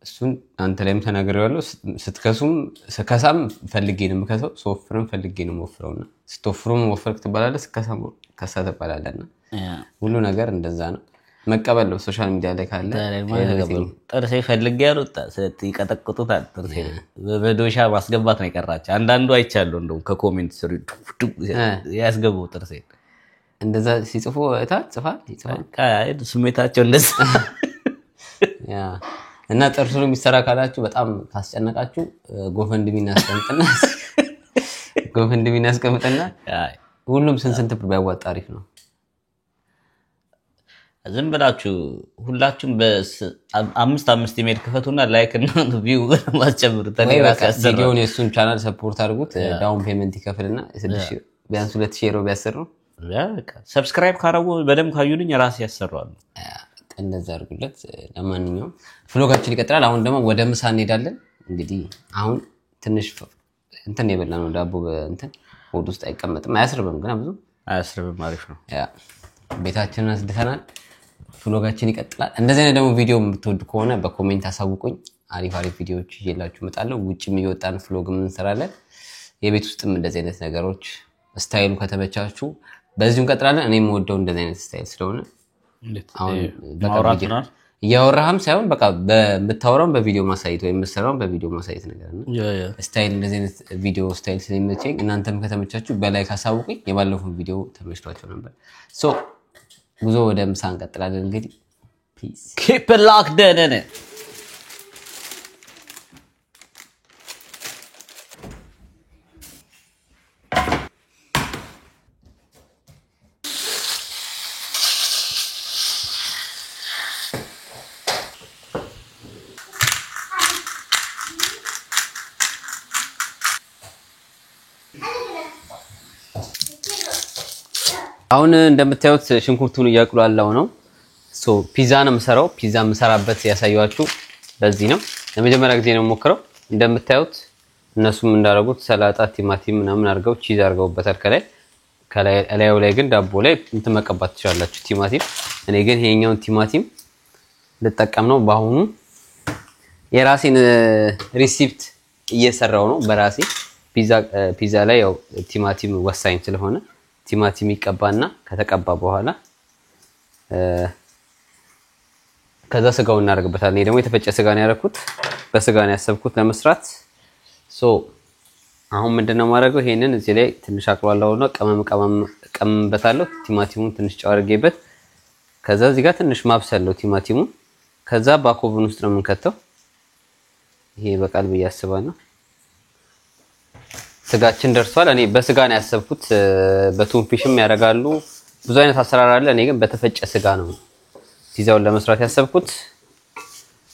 Speaker 2: እሱን አንተ ላይም ተናግሬዋለሁ ስትከሱም ስከሳም ፈልጌ ነው የምከሰው ሶፍርም ፈልጌ ነው የምወፍረውና ስትወፍሩም ወፍርክ ትባላለህ ስከሳም ከሳ ትባላለህና ሁሉ ነገር እንደዛ ነው መቀበል ነው ሶሻል ሚዲያ ላይ ካለ
Speaker 1: ጥርሴ ፈልጌ ያሉት ይቀጠቅጡታል ጥርሴ በዶሻ ማስገባት ነው የቀራቸው አንዳንዱ አይቻለሁ እንደው ከኮሜንት ስር ያስገቡ ጥርሴ
Speaker 2: እንደዛ ሲጽፉ ጽፋል
Speaker 1: ስሜታቸው እንደዛ
Speaker 2: ያ እና ጥርሱን የሚሰራ ካላችሁ በጣም ካስጨነቃችሁ ጎፈንድሚ እናስቀምጥና ሁሉም ስንት ብር ቢያዋጣ አሪፍ ነው
Speaker 1: ዝም ብላችሁ ሁላችሁም በ5 ኢሜል ክፈቱና ላይክ እና ቪው ማስጨምሩ
Speaker 2: ተለራስ ያሰሩ ቪዲዮውን የሱን ቻናል ሰፖርት አድርጉት ዳውን ፔመንት ይከፍልና ቢያንስ 2000 ዩሮ ቢያሰሩ
Speaker 1: በቃ ሰብስክራይብ ካረጉ በደም ካዩልኝ ራስ ያሰራሉ
Speaker 2: እንደዛ አድርጉለት ለማንኛውም ፍሎጋችን ይቀጥላል አሁን ደግሞ ወደ ምሳ እንሄዳለን እንግዲህ አሁን ትንሽ እንትን የበላነው ዳቦ እንትን ሆድ ውስጥ አይቀመጥም አያስርብም ግን ብዙ
Speaker 1: አያስርብም አሪፍ ነው
Speaker 2: ያ ቤታችንን አስደተናል ፍሎጋችን ይቀጥላል እንደዚህ አይነት ደግሞ ቪዲዮ የምትወዱ ከሆነ በኮሜንት አሳውቁኝ አሪፍ ቪዲዮዎች ይዤላችሁ እመጣለሁ ውጭም እየወጣን ፍሎግ ምን እንሰራለን የቤት ውስጥም እንደዚህ አይነት ነገሮች ስታይሉ ከተመቻችሁ በዚሁ እንቀጥላለን እኔም ወደው እንደዚህ አይነት ስታይል ስለሆነ
Speaker 1: አሁን ማውራት ነው
Speaker 2: ያወራህም ሳይሆን በቃ በምታወራው በቪዲዮ ማሳየት ወይ መስራው በቪዲዮ ማሳየት ነገር ነው ስታይል እንደዚህ አይነት ቪዲዮ ስታይል ስለሚመቸኝ እናንተም ከተመቻችሁ በላይ ካሳውቁኝ የባለፈው ቪዲዮ ተመችቷችሁ ነበር ሶ ጉዞ ወደ ምሳ እንቀጥላለን እንግዲህ ፒስ
Speaker 1: keep it locked in it
Speaker 2: አሁን እንደምታዩት ሽንኩርቱን እያቁላላው ነው ሶ ፒዛ ነው የምሰራው ፒዛ የምሰራበት ያሳያችሁ በዚህ ነው ለመጀመሪያ ጊዜ ነው የምሞክረው እንደምታዩት እነሱም እንዳደረጉት ሰላጣ ቲማቲም ምናምን አድርገው ቺዝ አድርገውበታል ከላይ ላይ ግን ዳቦ ላይ እንትን መቀባት ትችላላችሁ ቲማቲም እኔ ግን ይሄኛውን ቲማቲም ልጠቀም ነው በአሁኑ የራሴን ሪሲፕት እየሰራው ነው በራሴ ፒዛ ላይ ያው ቲማቲም ወሳኝ ስለሆነ ቲማቲም ይቀባና ከተቀባ በኋላ ከዛ ስጋውን እናደርግበታለን እኔ ደግሞ የተፈጨ ስጋ ነው ያደረኩት በስጋ ነው ያሰብኩት ለመስራት ሶ አሁን ምንድነው ማድረገው ይሄንን እዚህ ላይ ትንሽ አቅሏላውና ቀመምበታለሁ ቲማቲሙን ትንሽ ጨው አድርጌበት ከዛ እዚህ ጋር ትንሽ ማብሰለው ቲማቲሙን ከዛ ባኮቭን ውስጥ ነው የምንከተው ይሄ በቃል በያስባና ስጋችን ደርሷል እኔ በስጋ ነው ያሰብኩት በቱንፊሽም ያደርጋሉ ብዙ አይነት አሰራር አለ እኔ ግን በተፈጨ ስጋ ነው ፒዛውን ለመስራት ያሰብኩት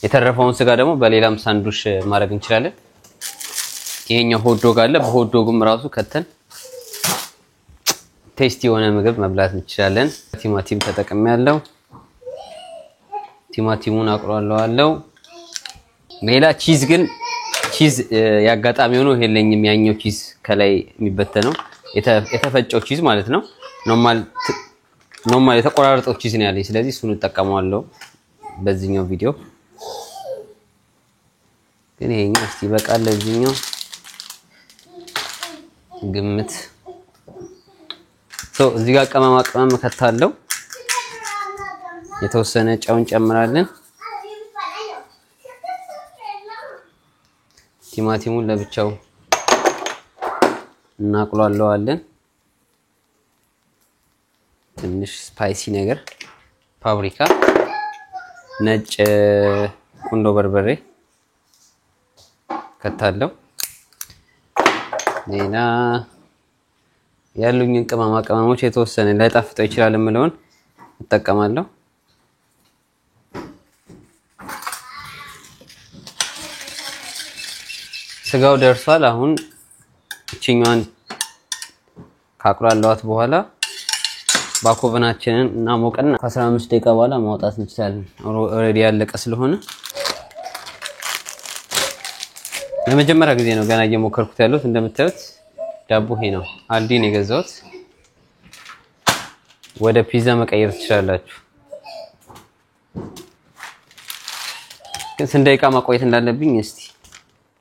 Speaker 2: የተረፈውን ስጋ ደግሞ በሌላም ሳንዱሽ ማድረግ እንችላለን ይሄኛው ሆት ዶግ አለ በሆት ዶግም ራሱ ከተን ቴስቲ የሆነ ምግብ መብላት እንችላለን ቲማቲም ተጠቅሜያለሁ ቲማቲሙን አቅሯለዋለሁ ሌላ ቺዝ ግን ቺዝ ያጋጣሚ ሆኖ ይሄለኝም ያኛው ቺዝ ከላይ የሚበተነው የተፈጨው ቺዝ ማለት ነው ኖርማል የተቆራረጠው ቺዝ ነው ያለኝ ስለዚህ እሱን ተጠቀመዋለሁ በዚህኛው ቪዲዮ ግን ይሄኛው እስቲ በቃል ለዚህኛው ግምት ሶ እዚህ ጋር ቀመም ከታለው የተወሰነ ጨውን ጨምራለን ቲማቲሙን ለብቻው እናቅሏለዋለን ትንሽ ስፓይሲ ነገር ፓፕሪካ ነጭ ቁንዶ በርበሬ ከታለው ሌላ ያሉኝን ቅመሞች የተወሰነ ላይጣፍጠው ይችላል ምለውን እጠቀማለሁ ስጋው ደርሷል አሁን እቺኛዋን ካቁላላዋት በኋላ ባኮቨናችንን እናሞቀና 15 ደቂቃ በኋላ ማውጣት እንችላለን ኦሬዲ ያለቀ ስለሆነ ለመጀመሪያ ጊዜ ነው ገና እየሞከርኩት ያለሁት። እንደምታዩት ዳቦ ይሄ ነው። አልዲን የገዛሁት። ወደ ፒዛ መቀየር ትችላላችሁ። ግን ስንት ደቂቃ ማቆየት እንዳለብኝ እስቲ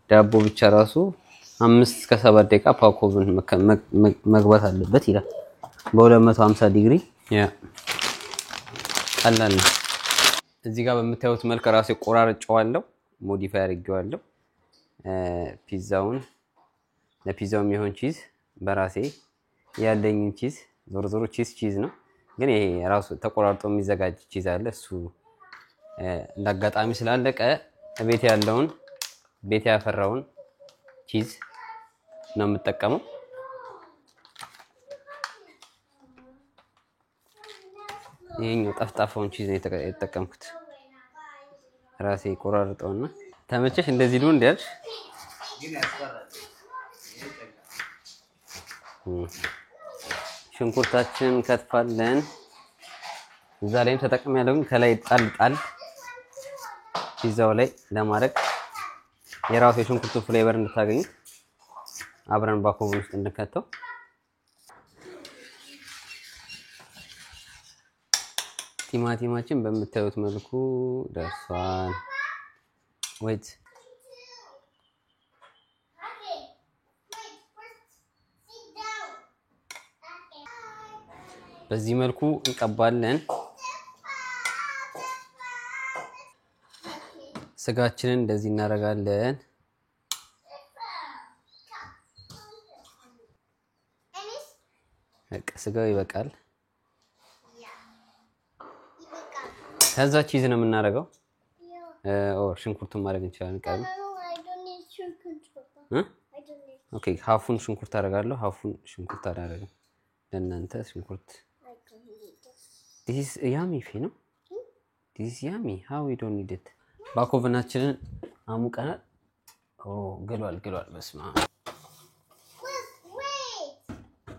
Speaker 2: ዳቦ ብቻ ራሱ 5 እስከ 7 ደቂቃ ፓኮቭን መግባት አለበት ይላል በ250 ዲግሪ። ያ ቀላል ነው። እዚህ ጋር በምታዩት መልኩ ራሴ ቆራርጬዋለሁ፣ ሞዲፋይ አድርጌዋለሁ። ፒዛውን ለፒዛው የሚሆን ቺዝ በራሴ ያለኝን ቺዝ ዞሮ ቺዝ ነው፣ ግን ይሄ ራሱ ተቆራርጦ የሚዘጋጅ ቺዝ አለ። እሱ እንዳጋጣሚ ስላለቀ ቤት ያፈራውን ቺዝ ነው የምጠቀመው። ይሄኛው ጠፍጣፋውን ቺዝ ነው የተጠቀምኩት። ራሴ ቆራርጠውና ተመቸሽ እንደዚህ ሉን እንዲያልሽ ሽንኩርታችን ከትፋለን። እዛ ላይም ተጠቅም ያለው ከላይ ጣል ፒዛው ላይ ለማድረግ የራሱ የሽንኩርቱ ፍሌቨር እንድታገኙ አብረን ባኮቭን ውስጥ እንከተው። ቲማቲማችን በምታዩት መልኩ ደርሷል። ወይት በዚህ መልኩ እንቀባለን። ስጋችንን እንደዚህ እናደርጋለን። ስጋው ይበቃል። ከዛ ቺዝ ነው የምናደርገው። ሽንኩርቱን ማድረግ እንችላለን። ቀይ ኦኬ፣ ሃፉን ሽንኩርት አደርጋለሁ፣ ሃፉን ሽንኩርት አደርጋለሁ። ለእናንተ ሽንኩርት this is yummy ነው። this is yummy how we don't need it። ባኮቭናችንን አሙቀናል። ግሏል። በስመ አብ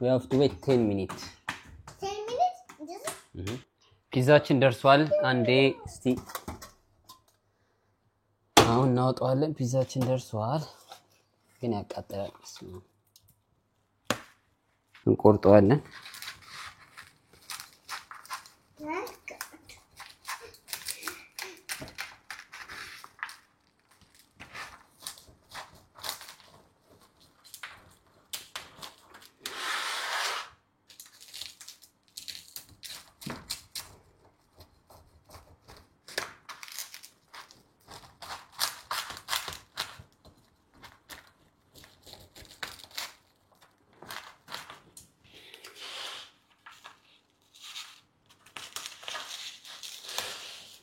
Speaker 2: we have to wait 10 minutes ፒዛችን ደርሷል። አንዴ እስቲ አሁን እናወጣዋለን። ፒዛችን ደርሷል፣ ግን ያቃጥላል። እንቆርጠዋለን።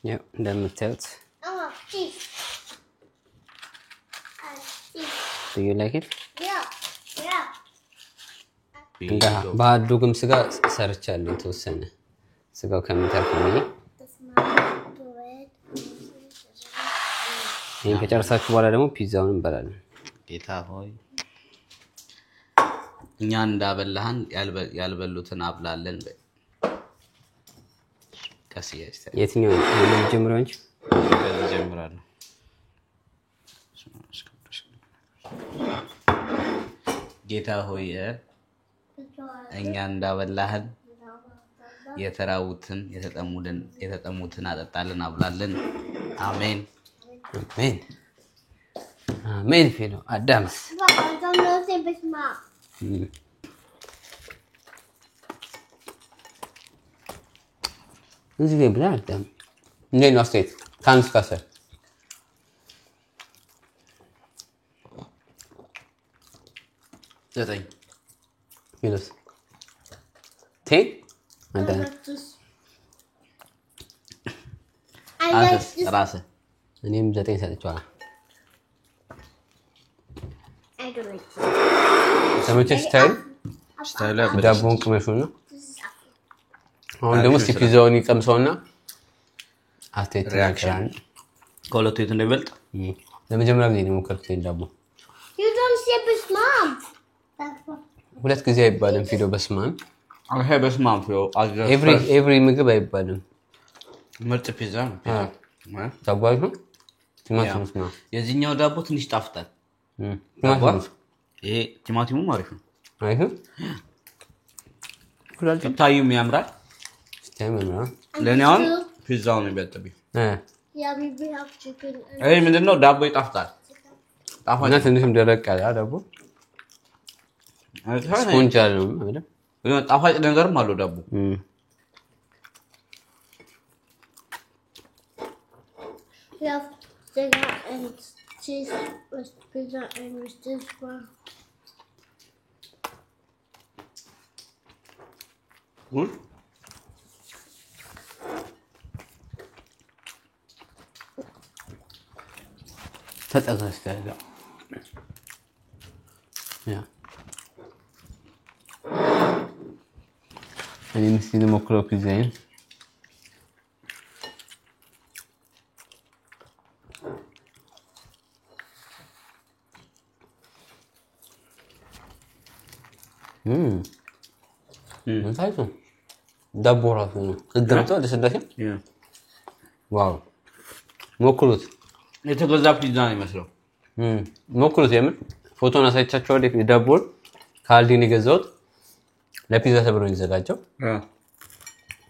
Speaker 2: ያው እንደምታዩት Do you like it? እንደ በአዶግም ስጋ ሰርቻለሁ የተወሰነ ስጋው ከሚተርፍ ነው። ይሄን ከጨረሳችሁ በኋላ ደግሞ ፒዛውን እንበላለን።
Speaker 1: ጌታ ሆይ እኛ እንዳበላህን ያልበሉትን አብላለን።
Speaker 2: የትኛው ጀምሮ እንጂ
Speaker 1: ጀምራለሁ። ጌታ ሆይ እኛ እንዳበላህን የተራቡትን የተጠሙትን አጠጣልን፣ አብላልን። አሜን
Speaker 2: አሜን አሜን። ፊሎ አዳምስ እዚህ ላይ ብላ አዳም እንዴት ነው አስተያየት? ከአንድ እስከ 10
Speaker 1: 9
Speaker 2: ይሉስ 10 አዳም
Speaker 1: ራስህ
Speaker 2: እኔም 9 ሰጥቼዋለሁ። ተመቸሽ? ስታይል ዳቦን ቅመሹና አሁን ደግሞ እስቲ ፒዛውን ይቀምሰውና አስተያየት ያቀርባል።
Speaker 1: ከሁለቱ የት እንደሚበልጥ
Speaker 2: ለመጀመሪያ ጊዜ ነው የሞከርኩት ዳቦ።
Speaker 3: You don't say basmam.
Speaker 2: ሁለት ጊዜ አይባልም ፊዶ በስማም።
Speaker 1: ይሄ በስማም ፊዶ
Speaker 2: ኤቭሪ ምግብ አይባልም።
Speaker 1: ምርጥ ፒዛ ነው።
Speaker 2: ታጓጉ ቲማቲም ነው።
Speaker 1: የዚህኛው ዳቦ ትንሽ ጣፍጣል። ይሄ ቲማቲሙም አሪፍ ነው።
Speaker 2: አይሁን
Speaker 1: ሲታዩም ያምራል። ለእኔ አሁን ፒዛው ነው የሚበልጥብኝ።
Speaker 3: Yeah, we have chicken.
Speaker 1: ይሄ ምንድን ነው? ዳቦ ይጣፍጣል።
Speaker 2: እና ትንሽም ደረቅ ያለ ዳቦ ስፖንጅ ያለው አይደል?
Speaker 1: ጣፋጭ ነገርም አለው ዳቦ።
Speaker 3: We have chicken and cheese with pizza and with this one.
Speaker 1: Good.
Speaker 2: ተጠቅሰለ ያ እኔ ምስኪን ሞክረው ፒዛዬን እንታይቶ ዳቦ ራሱ ነው ከደምቶ ለሰዳሽ ዋው ሞክሩት።
Speaker 1: የተገዛ ፒዛ ነው የሚመስለው።
Speaker 2: ሞክሩት። የምን ፎቶን አሳይቻችኋለሁ። የዳቦን ካልዲን የገዛሁት ለፒዛ ተብሎ ነው የተዘጋጀው።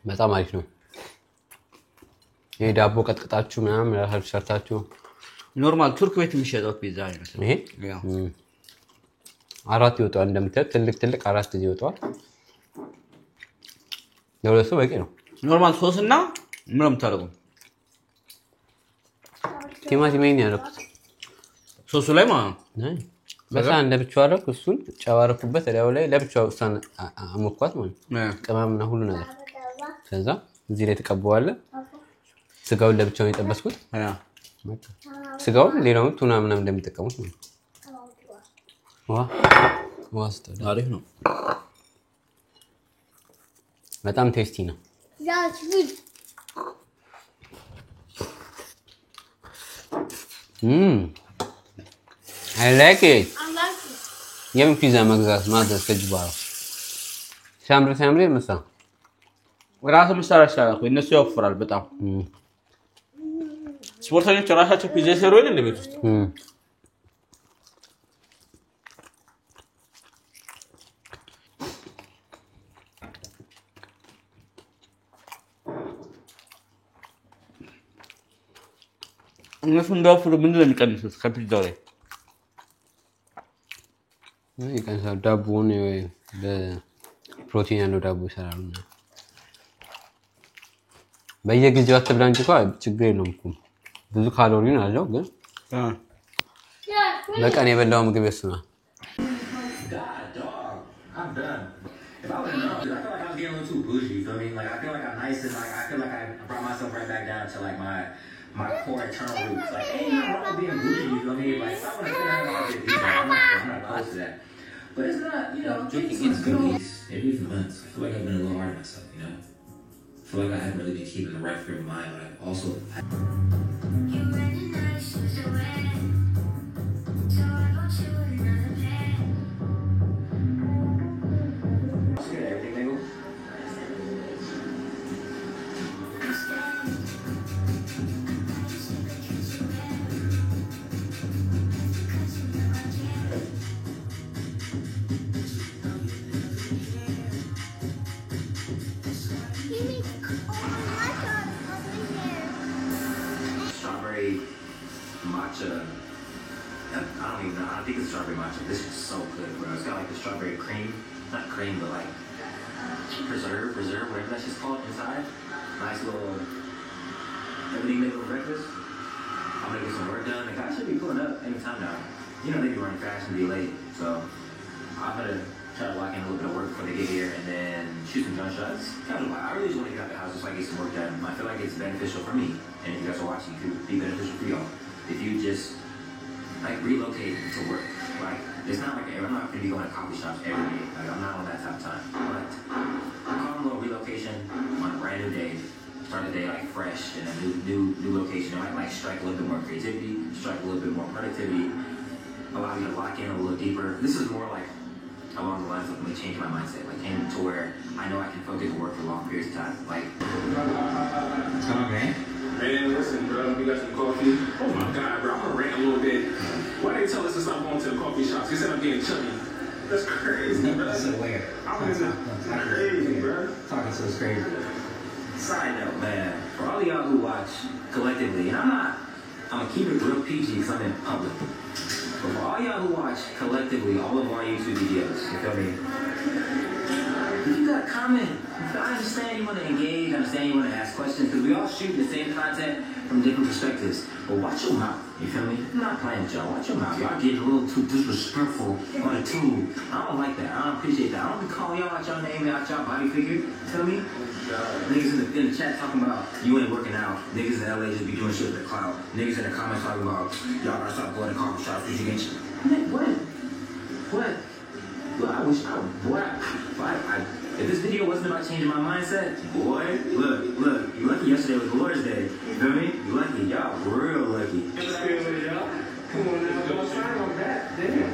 Speaker 2: በጣም አሪፍ ነው። ይሄ ዳቦ ቀጥቅጣችሁ ምናምን ራሳችሁ ሰርታችሁ
Speaker 1: ኖርማል ቱርክ ቤት የሚሸጠው ፒዛ ነው የሚመስለው።
Speaker 2: ይሄ አራት ይወጣል። እንደምታዩት ትልቅ አራት ይወጣል። ለሁለት በቂ ነው።
Speaker 1: ኖርማል ሶስና ምንም ታረጉ
Speaker 2: ቲማቲም ያደረኩት
Speaker 1: ሶሱ ላይ ማለት
Speaker 2: ነው። በቃ እንደብቻው አደረኩ። እሱን ጨዋረኩበት ወዲያው ላይ ለብቻው እሷን አሞኳት ማለት ነው። ቅመምና ሁሉ ነገር ከዛ እዚህ ላይ ተቀበዋለ። ስጋውን ለብቻው ነው የጠበስኩት። ስጋውን ሌላውን ቱና ምናምን እንደሚጠቀሙት ነው። ዋስተ
Speaker 1: አሪፍ ነው።
Speaker 2: በጣም ቴስቲ ነው።
Speaker 3: Yeah, it's good.
Speaker 2: I like it.
Speaker 3: I like it.
Speaker 2: የምን ፒዛ መግዛት ማዘዝ ከጅባራ ሳምሪ መሳ
Speaker 1: ራሱ መስራት ይችላል። እነሱ ያወፍራል በጣም። ስፖርተኞች ራሳቸው ፒዛ ይሰሩ አይደል እንደ ቤት ውስጥ? እነሱ እንዳወፍሩ ምንድን ነው የሚቀንሱት ከፒዛው ላይ?
Speaker 2: ይቀንሳል። ዳቦውን በፕሮቲን ያለው ዳቦ ይሰራሉ። በየጊዜው አትብላ እንጂ እኮ ችግር የለውም እኮ ብዙ ካሎሪ ነው አለው። ግን በቀን የበላው ምግብ እሱ ነው።
Speaker 4: My core eternal roots. Like, ain't nothing wrong with being bougie, you feel me? Like, if I want to feel like I'm not opposed to that. But it's not, you know, it's cookies. Maybe for months. I feel like I've been a little hard on myself, you know? I feel like I haven't really been keeping the right frame of mind, but I've also... Matcha. I don't even know. I think it's strawberry matcha. This is so good, bro. It's got like the strawberry cream, not cream, but like preserve, whatever that's just called inside. Nice little everything made for breakfast. I'm gonna get some work done. The guy should be pulling up anytime now. You know they be running fast and be late, so I'm gonna try to lock in a little bit of work before they get here and then shoot some gunshots. Kind of like I really just want to get out the house just so I get some work done. I feel like it's beneficial for me, and if you guys are watching, it could be beneficial for y'all. If you just like relocate to work, like it's not like I'm not gonna be going to coffee shops every day. Like I'm not on that type of time. But I'm calling a little relocation on a brand new day. Start the day like fresh in a new location. It might like strike a little bit more creativity, strike a little bit more productivity, allow me to lock in a little deeper. This is more like along the lines of me changing my mindset, like changing to where I know I can focus and work for long periods of time. Like, come on, man.
Speaker 5: Man, listen, bro, we got some coffee. Oh my God, bro, I'm gonna rant a little bit. Why they tell us to stop going to the coffee shops? They said I'm getting chubby. That's crazy, bro.
Speaker 4: So where?
Speaker 5: That's crazy, bro.
Speaker 4: Talking so crazy. Side note, man, for all of y'all who watch collectively, and I'm gonna keep it real PG because I'm in public. But for all y'all who watch collectively all of our YouTube videos, you feel me? If you got a comment, I understand you want to engage, I understand you want to ask questions, because we all shoot the same content from different perspectives. But watch your mouth, you feel me? I'm not playing with y'all. Watch your mouth. Y'all getting a little too disrespectful on the tube. I don't like that. I don't appreciate that. I don't be calling y'all out y'all name, out y'all body figure. You feel me? Niggas in the chat talking about you ain't working out. Niggas in LA just be doing shit with the cloud. Niggas in the comments talking about y'all gotta stop going to coffee shops because you get shit. What? Look, I wish if this video wasn't about changing my mindset, boy, look, you lucky yesterday was Lord's Day. You feel me? You lucky, y'all real lucky.
Speaker 5: Come on now, don't sign on that. Damn.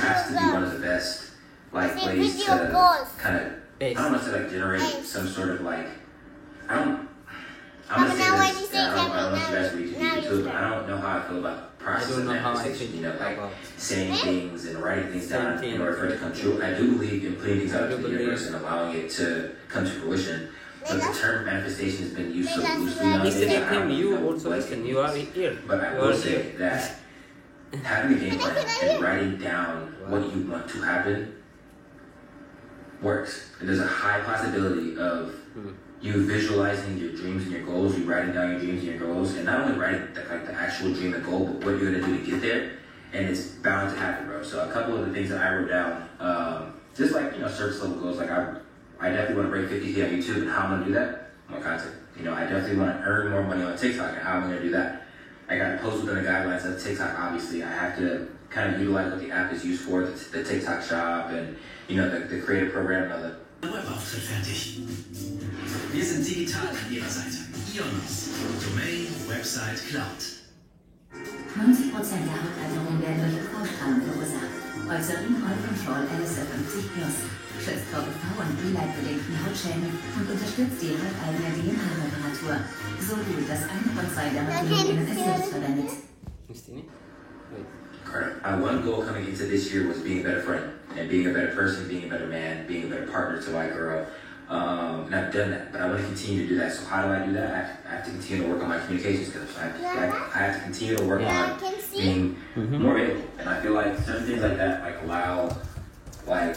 Speaker 4: Has to be one of the best, like,
Speaker 3: See,
Speaker 4: ways
Speaker 3: video
Speaker 4: to
Speaker 3: goes.
Speaker 4: kind of, I don't know, to like generate some sort of like, I'm
Speaker 3: Papa,
Speaker 4: gonna
Speaker 3: now why
Speaker 4: say
Speaker 3: do you
Speaker 4: this,
Speaker 3: say
Speaker 4: and I don't know if you guys
Speaker 3: Kevin?
Speaker 4: read
Speaker 3: Now
Speaker 4: YouTube
Speaker 3: you
Speaker 4: too, but
Speaker 3: start.
Speaker 4: I don't know how I feel about processing
Speaker 2: know
Speaker 4: that
Speaker 2: how I
Speaker 4: manifestation,
Speaker 2: feel
Speaker 4: you know, like
Speaker 2: about
Speaker 4: saying things and writing things down
Speaker 2: Same
Speaker 4: in order for it to come true. I do believe in putting things out
Speaker 2: I
Speaker 4: into
Speaker 2: do
Speaker 4: the universe
Speaker 2: believe.
Speaker 4: and allowing it to come to fruition. But the term manifestation has been used so
Speaker 3: Because
Speaker 4: loosely
Speaker 3: when
Speaker 4: nowadays.
Speaker 2: Listen
Speaker 3: you
Speaker 4: that I
Speaker 2: to
Speaker 4: don't
Speaker 2: him, you
Speaker 4: know
Speaker 2: also
Speaker 4: what
Speaker 2: listen. You are here.
Speaker 4: But I
Speaker 2: You
Speaker 4: will
Speaker 2: are
Speaker 4: say
Speaker 2: here.
Speaker 4: that having a game plan and writing down what you want to happen works. And there's a high possibility of you visualizing your dreams and your goals, you writing down your dreams and your goals, and not only writing the actual dream and goal, but what you're gonna do to get there. And it's bound to happen, bro. So a couple of the things that I wrote down, just like, you know, surface level goals, like I definitely want to break 50K on YouTube, and how I'm gonna do that? More content. You know, I definitely want to earn more money on TikTok, and how I'm gonna do that? I got to post within the guidelines of TikTok. Obviously, I have to kind of utilize what the app is used for, the TikTok Shop, and you know the creative program and all that.
Speaker 6: Webauftritt fertig. Wir sind digital an Ihrer Seite. Ionos. Domain, Website, Cloud.
Speaker 7: 90% der Hauptalterungen werden durch UV-Strahlung verursacht. Eucerin All Control LSF50+. Schützt vor UV- und Blue-Light-bedingten Hautschäden und unterstützt die hauteigene DNA-Reparatur. So gut, dass 1 von 2 der Behandlungen es selbst verwendet.
Speaker 4: One goal coming into this year was being a better friend and being a better person, being a better man, being a better partner to my girl. And I've done that, but I want to continue to do that. So how do I do that? I have to continue to work on my communication skills. I have to continue to work on being more able. And I feel like certain things like that like allow like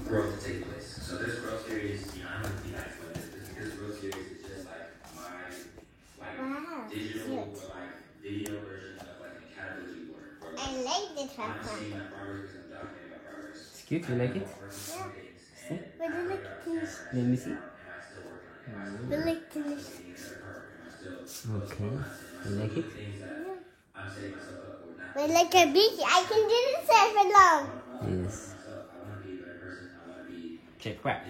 Speaker 4: growth to take place. So this growth series, you know, I'm gonna be nice with it. This growth series is just like my digital or like video version of like an accountability board.
Speaker 3: I like this
Speaker 4: I'm
Speaker 3: one.
Speaker 4: seeing my progress because I'm documenting my progress.
Speaker 2: It's cute. You like it?
Speaker 3: But I like this.
Speaker 2: Let me see.
Speaker 3: I like this.
Speaker 2: Okay. You like it?
Speaker 3: But like a beach, I can do this for long.
Speaker 2: Yes. Check back.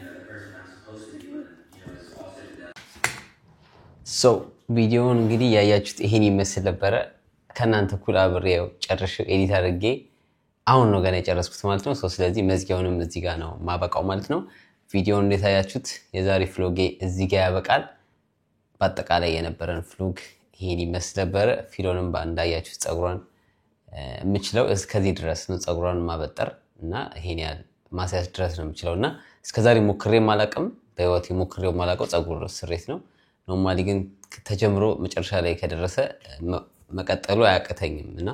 Speaker 2: So ቪዲዮውን እንግዲህ ያያችሁት ይሄን ይመስል ነበረ። ከናንተ ኩል አብሬው ጨርሼው ኤዲት አድርጌ አሁን ነው ገና የጨረስኩት ማለት ነው። ስለዚህ መዝጊያውንም እዚህ ጋር ነው ማበቃው ማለት ነው። ቪዲዮውን እንደታያችሁት የዛሬ ፍሎጌ እዚህ ጋር ያበቃል። በአጠቃላይ የነበረን ፍሎግ ይሄን ይመስል ነበረ። ፊሎንም ባንዳያችሁት ጸጉሯን የምችለው እስከዚህ ድረስ ነው። ጸጉሯን ማበጠር እና ይሄን ያህል ማስያዝ ድረስ ነው የምችለውና እስከዛሬ ሞክሬ ማላቀም በህይወቴ ሞክሬው ማላቀው ጸጉር ስሬት ነው። ኖርማሊ ግን ተጀምሮ መጨረሻ ላይ ከደረሰ መቀጠሉ አያቀተኝም እና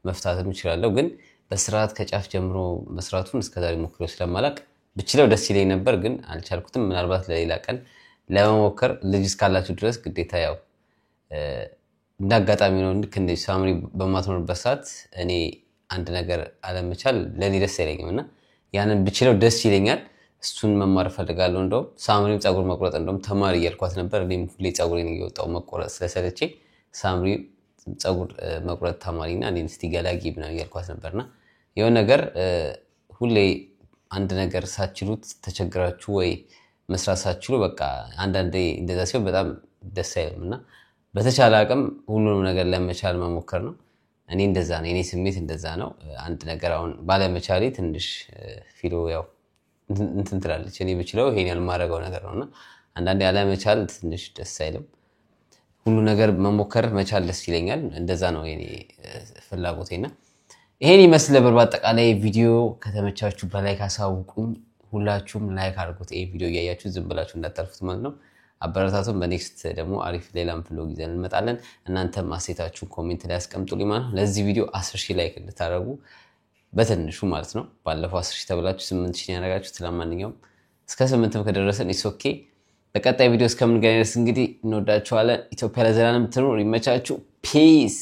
Speaker 2: መፍታትም ይችላልው። ግን በስርዓት ከጫፍ ጀምሮ መስራቱን እስከዛሬ ሞክሬው ስለማላቅ ብችለው ደስ ይለኝ ነበር፣ ግን አልቻልኩትም። ምናልባት ለሌላ ቀን ለመሞከር ልጅ እስካላችሁ ድረስ ግዴታ ያው እንዳጋጣሚ ነው። ልክ እንደ ሳምሪ በማትኖርበት ሰዓት እኔ አንድ ነገር አለመቻል ለኔ ደስ አይለኝምና ያንን ብችለው ደስ ይለኛል። እሱን መማር ፈልጋለሁ። እንደውም ሳምሪም ጸጉር መቁረጥ እንደውም ተማሪ እያልኳት ነበር። እኔም ሁሌ ጸጉሬን እየወጣው መቆረጥ ስለሰለቼ ሳምሪ ጸጉር መቁረጥ ተማሪና እኔን እስቲ ገላጊ ብና እያልኳት ነበርና የሆነ ነገር ሁሌ አንድ ነገር ሳችሉት ተቸግራችሁ ወይ መስራት ሳችሉ በቃ አንዳንዴ እንደዛ ሲሆን በጣም ደስ አይልምና በተቻለ አቅም ሁሉንም ነገር ለመቻል መሞከር ነው። እኔ እንደዛ ነው እኔ ስሜት እንደዛ ነው አንድ ነገር አሁን ባለመቻሌ ትንሽ ፊሎ ያው እንትን ትላለች እኔ ብችለው ይሄን ያልማረገው ነገር ነውና አንዳንዴ ያለመቻል ትንሽ ደስ አይልም ሁሉ ነገር መሞከር መቻል ደስ ይለኛል እንደዛ ነው የኔ ፍላጎቴና ይሄን ይመስል በአጠቃላይ ቪዲዮ ከተመቻችሁ በላይክ አሳውቁኝ ሁላችሁም ላይክ አድርጉት ይሄ ቪዲዮ ያያችሁ ዝም ብላችሁ እንዳታልፉት ማለት ነው አበረታቱን በኔክስት ደግሞ አሪፍ ሌላም ፍሎግ ይዘን እንመጣለን እናንተም አስተያየታችሁን ኮሜንት ላይ አስቀምጡልኝ ማለት ነው ለዚህ ቪዲዮ 10000 ላይክ እንድታደርጉ በትንሹ ማለት ነው ባለፈው 10000 ተብላችሁ 8000 ያደረጋችሁት ለማንኛውም እስከ 8ም ከደረሰን ኢትስ ኦኬ በቀጣይ ቪዲዮ እስከምንገናኝ ድረስ እንግዲህ እንወዳችኋለን ኢትዮጵያ ለዘላለም ትኑር ይመቻችሁ ፒስ